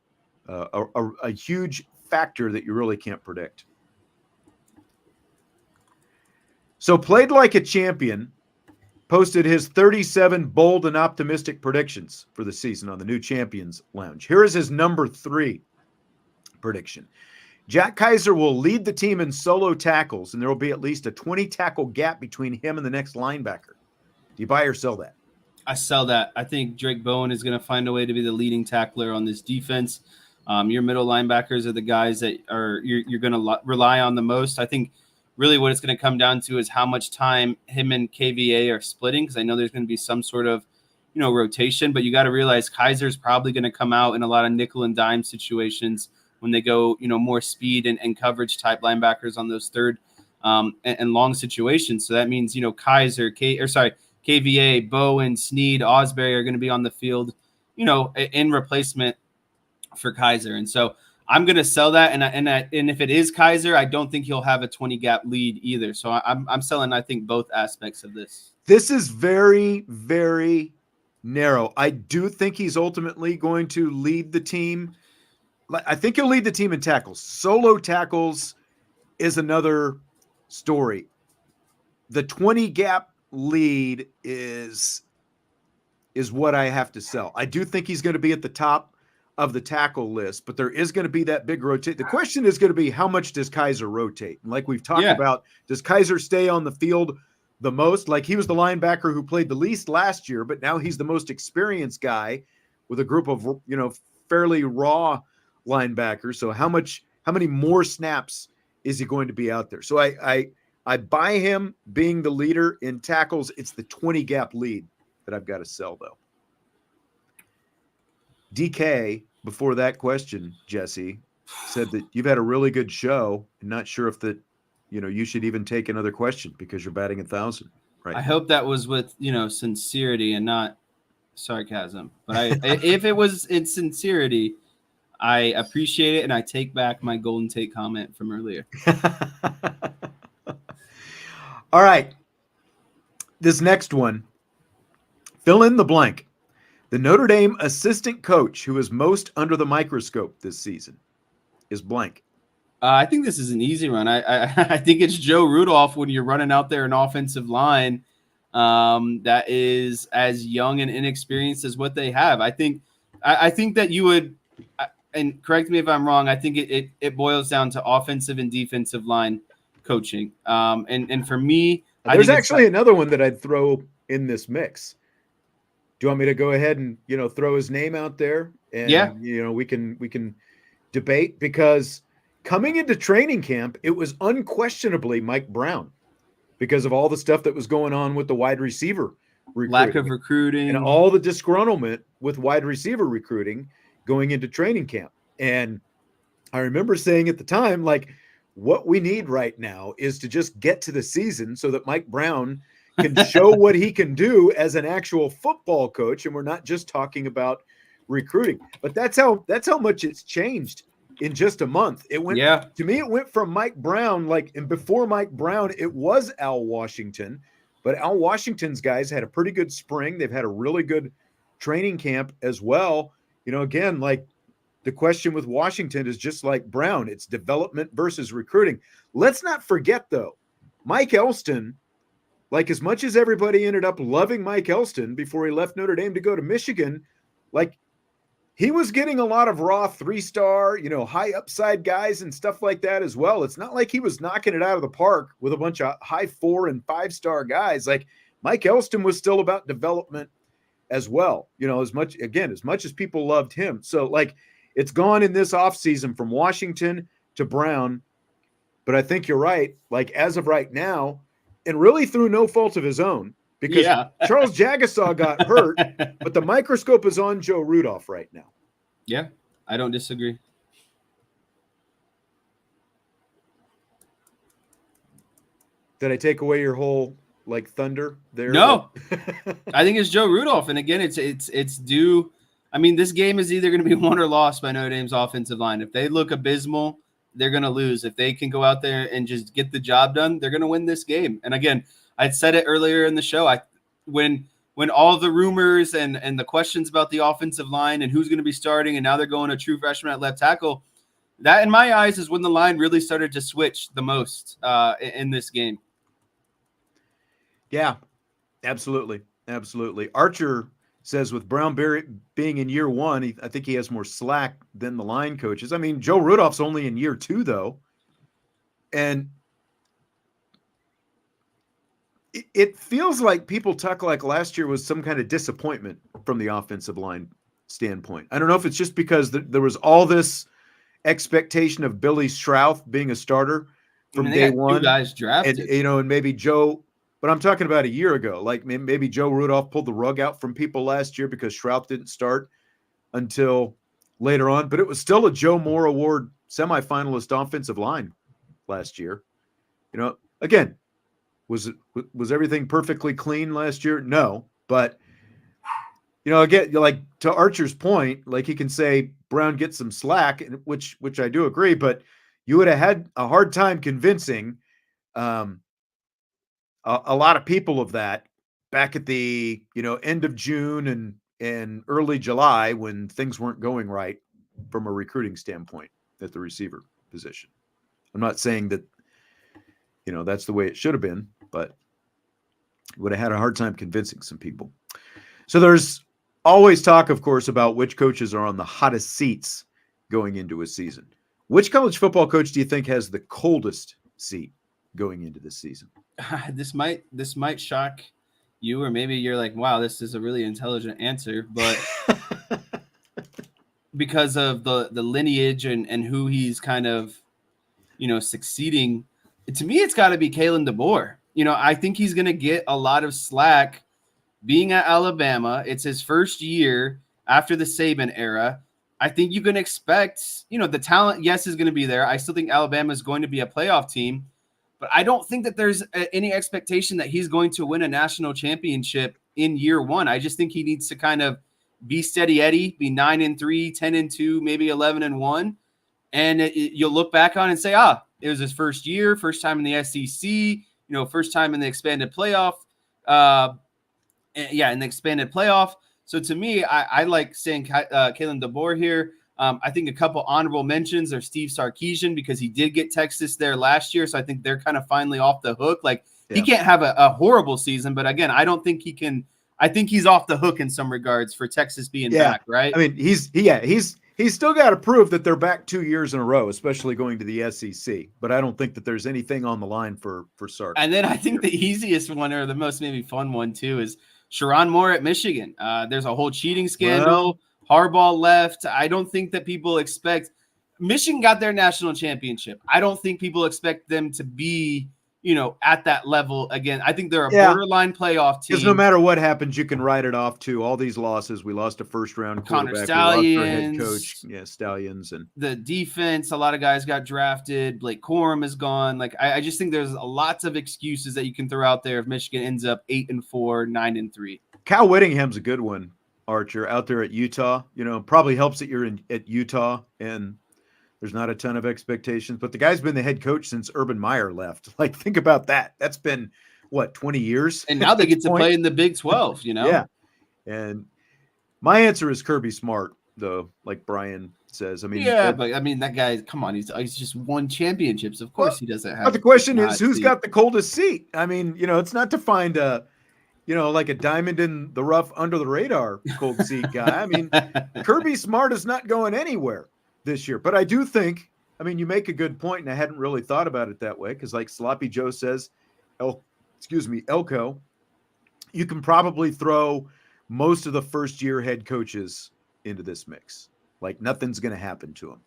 a huge factor that you really can't predict. So Played Like a Champion posted his 37 bold and optimistic predictions for the season on the New Champions Lounge. Here is his number 3 prediction. Jack Kaiser will lead the team in solo tackles, and there will be at least a 20-tackle gap between him and the next linebacker. Do you buy or sell that? I sell that. I think Drake Bowen is going to find a way to be the leading tackler on this defense. Your middle linebackers are the guys that you're going to rely on the most. I think really what it's going to come down to is how much time him and KVA are splitting, because I know there's going to be some sort of rotation, but you got to realize Kaiser's probably going to come out in a lot of nickel and dime situations when they go more speed and coverage type linebackers on those 3rd and long situations. So that means Kaiser, KVA, Bowen, Sneed, Osbury are going to be on the field, in replacement for Kaiser. And so I'm going to sell that. And if it is Kaiser, I don't think he'll have a 20 gap lead either. So I'm selling, I think, both aspects of this. This is very, very narrow. I do think he's ultimately going to lead the team I think he'll lead the team in tackles. Solo tackles is another story. The 20 gap lead is what I have to sell. I do think he's going to be at the top of the tackle list, but there is going to be that big rotate. The question is going to be, how much does Kaiser rotate? And like we've talked about, does Kaiser stay on the field the most? Like, he was the linebacker who played the least last year, but now he's the most experienced guy with a group of, fairly raw linebackers. So how many more snaps is he going to be out there? So I buy him being the leader in tackles. It's the 20 gap lead that I've got to sell, though. DK, before that question, Jesse, said that you've had a really good show, and not sure if you should even take another question because you're batting 1,000. Right. I hope that was with, sincerity and not sarcasm. But if it was in sincerity, I appreciate it, and I take back my Golden Tate comment from earlier. All right. This next one, fill in the blank. The Notre Dame assistant coach who is most under the microscope this season is blank. I think this is an easy one. I think it's Joe Rudolph when you're running out there an offensive line that is as young and inexperienced as what they have. I think that you would, and correct me if I'm wrong, I think it boils down to offensive and defensive line coaching. And for me, there's actually another one that I'd throw in this mix. Do you want me to go ahead and, throw his name out there? And, we can debate, because coming into training camp, it was unquestionably Mike Brown because of all the stuff that was going on with the wide receiver recruiting. Lack of recruiting. And all the disgruntlement with wide receiver recruiting going into training camp. And I remember saying at the time, like, what we need right now is to just get to the season so that Mike Brown can show what he can do as an actual football coach. And we're not just talking about recruiting, but that's how much it's changed in just a month. It went, to me, it went from Mike Brown, and before Mike Brown, it was Al Washington, but Al Washington's guys had a pretty good spring. They've had a really good training camp as well. Again, like, the question with Washington is just like Brown. It's development versus recruiting. Let's not forget, though, Mike Elston, like, as much as everybody ended up loving Mike Elston before he left Notre Dame to go to Michigan, like, he was getting a lot of raw 3-star, high upside guys and stuff like that as well. It's not like he was knocking it out of the park with a bunch of high 4- and 5-star guys. Like, Mike Elston was still about development as well, as much as people loved him. So, like, it's gone in this offseason from Washington to Brown. But I think you're right. Like, as of right now, and really through no fault of his own, because Charles Jagasaw got hurt, but the microscope is on Joe Rudolph right now. Yeah, I don't disagree. Did I take away your whole, thunder there? No, I think it's Joe Rudolph. And again, it's due. I mean, this game is either going to be won or lost by Notre Dame's offensive line. If they look abysmal, they're going to lose. If they can go out there and just get the job done, they're going to win this game. And again, I said it earlier in the show. When all the rumors and the questions about the offensive line and who's going to be starting, and now they're going a true freshman at left tackle, that in my eyes is when the line really started to switch the most in this game. Yeah, absolutely. Absolutely. Archer says with Brown being in year 1, I think he has more slack than the line coaches. I mean, Joe Rudolph's only in year 2, though. And it feels like people talk like last year was some kind of disappointment from the offensive line standpoint. I don't know if it's just because there was all this expectation of Billy Strouth being a starter from day one. 2 guys drafted. And, and maybe Joe, but I'm talking about a year ago. Like, maybe Joe Rudolph pulled the rug out from people last year because Strouth didn't start until later on. But it was still a Joe Moore Award semifinalist offensive line last year. Again, was everything perfectly clean last year? No, but again, like, to Archer's point, like, he can say Brown gets some slack, which I do agree, but you would have had a hard time convincing a lot of people of that back at the end of June and early July when things weren't going right from a recruiting standpoint at the receiver position. I'm not saying that, that's the way it should have been, but would have had a hard time convincing some people. So there's always talk, of course, about which coaches are on the hottest seats going into a season. Which college football coach do you think has the coldest seat going into this season? This might shock you, or maybe you're like, wow, this is a really intelligent answer, but because of the lineage and who he's kind of, succeeding, to me, it's got to be Kalen DeBoer. I think he's going to get a lot of slack being at Alabama. It's his first year after the Saban era. I think you can expect, the talent, yes, is going to be there. I still think Alabama is going to be a playoff team, but I don't think that there's any expectation that he's going to win a national championship in year one. I just think he needs to kind of be steady Eddie, be 9-3, 10-2, maybe 11-1. And you'll look back on and say, it was his first year, first time in the SEC, first time in the expanded playoff. In the expanded playoff. So to me, I like saying Kalen DeBoer here. I think a couple honorable mentions are Steve Sarkisian, because he did get Texas there last year. So I think they're kind of finally off the hook. He can't have a horrible season, but again, I don't think he can. I think he's off the hook in some regards for Texas being back, right? I mean, he's still got to prove that they're back 2 years in a row, especially going to the SEC. But I don't think that there's anything on the line for Sark. And then I think the easiest one, or the most maybe fun one too, is Sherrone Moore at Michigan. There's a whole cheating scandal. Harbaugh left. I don't think that people expect – Michigan got their national championship. I don't think people expect them to be, at that level again. I think they're a borderline playoff team. Because no matter what happens, you can write it off to all these losses. We lost a first-round quarterback. Stallions, we lost our head coach. Yeah, Stallions. And the defense, a lot of guys got drafted. Blake Corum is gone. I just think there's lots of excuses that you can throw out there if Michigan ends up 8-4, 9-3. Cal Whittingham's a good one, Archer, out there at Utah. Probably helps that you're at Utah and there's not a ton of expectations. But the guy's been the head coach since Urban Meyer left. Think about that. That's been, 20 years? And now they get to play in the Big 12, Yeah. And my answer is Kirby Smart, though, like Brian says. But that guy, come on, he's just won championships. Of course he doesn't have. But the question is, who's got the coldest seat? It's not to find a diamond in the rough under the radar cold seat guy. Kirby Smart is not going anywhere this year. But I do think, you make a good point, and I hadn't really thought about it that way, because like Sloppy Joe says, Elko, you can probably throw most of the first-year head coaches into this mix. Nothing's going to happen to them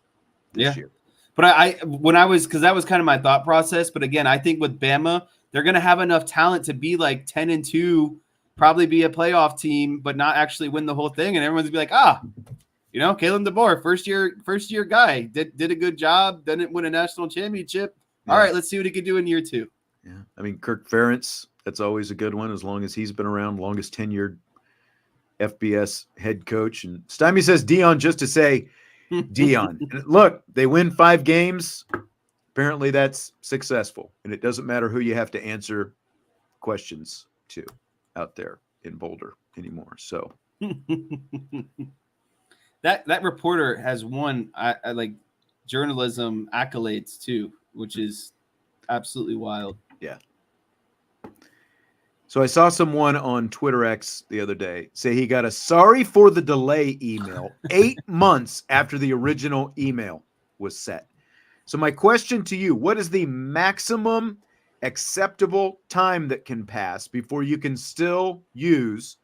this year. But because that was kind of my thought process. But again, I think with Bama, they're going to have enough talent to be 10-2, probably be a playoff team, but not actually win the whole thing. And everyone's going to be like, Kalen DeBoer, first year guy, did a good job, didn't win a national championship. Yeah. All right, let's see what he could do in year 2. Yeah. Kirk Ferentz, that's always a good one as long as he's been around, longest tenured FBS head coach. And Stymie says Dion just to say Dion. And look, they win 5 games. Apparently that's successful. And it doesn't matter who you have to answer questions to out there in Boulder anymore. So that reporter has won I journalism accolades too, which is absolutely wild. Yeah. So I saw someone on Twitter X the other day say he got a sorry for the delay email 8 months after the original email was set. So my question to you, what is the maximum acceptable time that can pass before you can still use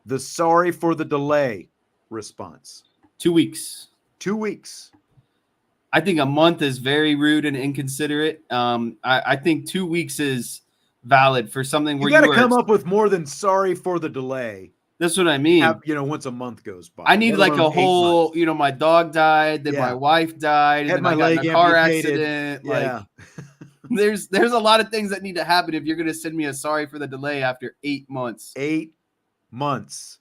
the sorry for the delay response? 2 weeks. 2 weeks. I think a month is very rude and inconsiderate. I think 2 weeks is valid for something where you got to come up with more than sorry for the delay. That's what I mean. Once a month goes by. I need a whole, my dog died, then my wife died, and then I got in a car accident. Yeah. There's a lot of things that need to happen if you're going to send me a sorry for the delay after 8 months. 8 months.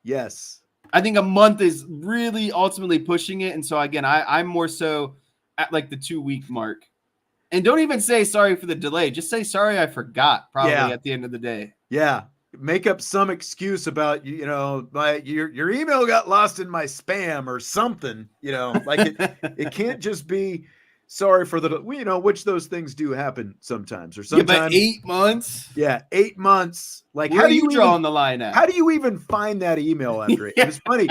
Yes. I think a month is really ultimately pushing it. And so, again, I'm more so at the 2 week mark. And don't even say sorry for the delay. Just say sorry I forgot, probably at the end of the day. Yeah. make up some excuse about, your email got lost in my spam or something, like it can't just be sorry for which those things do happen sometimes, or sometimes. Yeah, but 8 months. Yeah, 8 months. Like, where how are do you you drawing the line at? How do you even find that email after it? It was funny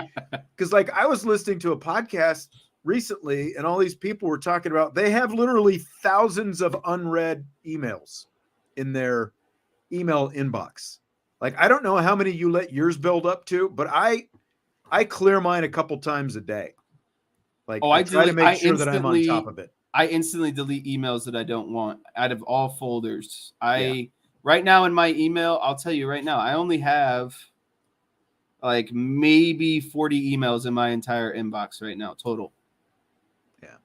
because, like, I was listening to a podcast recently, and all these people were talking about they have literally thousands of unread emails in their email inbox. Like, I don't know how many you let yours build up to, but I clear mine a couple times a day. Like, I try to make sure that I'm on top of it. I instantly delete emails that I don't want out of all folders. Right now in my email, I'll tell you right now, I only have like maybe 40 emails in my entire inbox right now, total. Yeah.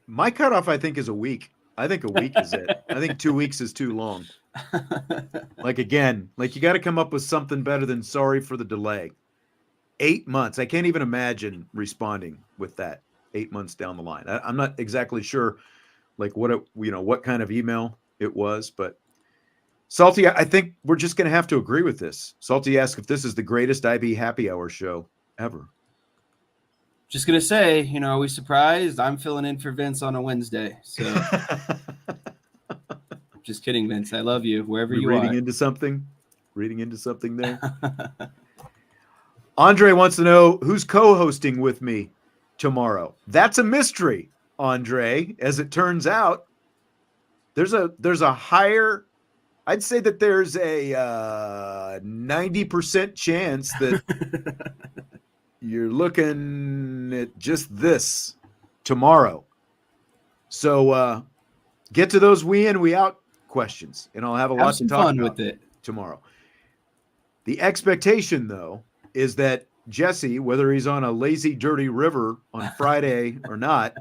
My cutoff, I think, is a week. I think a week is it. I think 2 weeks is too long. Like, again, like, you got to come up with something better than sorry for the delay. 8 months. I can't even imagine responding with that 8 months down the line. I'm not exactly sure, like, what kind of email it was, but Salty, I think we're just going to have to agree with this. Salty asked if this is the greatest IB happy hour show ever. Just going to say, are we surprised? I'm filling in for Vince on a Wednesday. So just kidding, Vince. I love you wherever you are. Reading into something there. Andre wants to know who's co-hosting with me tomorrow. That's a mystery, Andre. As it turns out, there's a higher, I'd say that there's a 90% chance that you're looking at just this tomorrow. So get to those we in, we out questions, and I'll have a lot to talk about with it tomorrow. The expectation, though, is that Jesse, whether he's on a lazy, dirty river on Friday or not,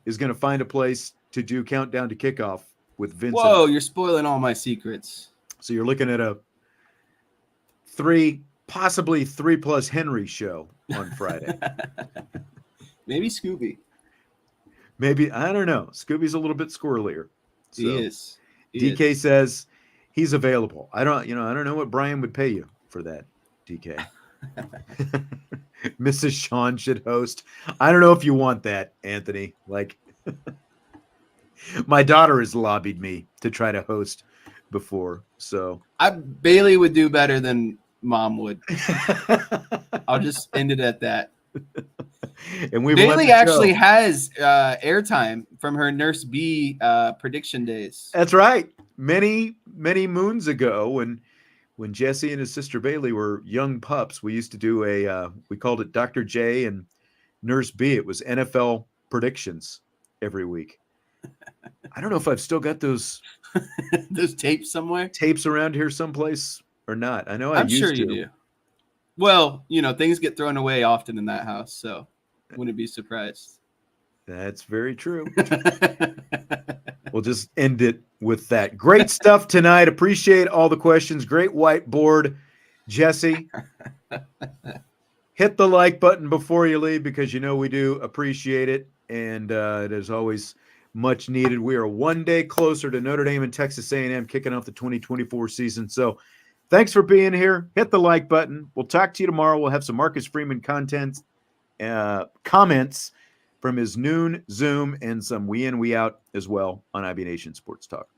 is going to find a place to do Countdown to Kickoff with Vincent. Whoa, you're spoiling all my secrets. So you're looking at a possibly 3+ Henry show on Friday. Maybe Scooby. Maybe, I don't know. Scooby's a little bit squirrelier. So he is. DK says he's available. I don't know what Brian would pay you for that, DK. Mrs. Sean should host. I don't know if you want that, Anthony. Like, my daughter has lobbied me to try to host before. So Bailey would do better than Mom would. I'll just end it at that. And Bailey actually has airtime from her Nurse B prediction days. That's right. Many moons ago, when Jesse and his sister Bailey were young pups, we used to do we called it Dr. J and Nurse B. It was NFL predictions every week. I don't know if I've still got those those tapes somewhere. Tapes around here someplace or not. I know I'm sure you do. Well, things get thrown away often in that house, so wouldn't be surprised. That's very true. We'll just end it with that. Great stuff tonight. Appreciate all the questions. Great whiteboard, Jesse. Hit the like button before you leave because we do appreciate it. And it is always much needed. We are one day closer to Notre Dame and Texas A&M kicking off the 2024 season. So thanks for being here. Hit the like button. We'll talk to you tomorrow. We'll have some Marcus Freeman comments from his noon Zoom and some we in, we out as well on IB Nation Sports Talk.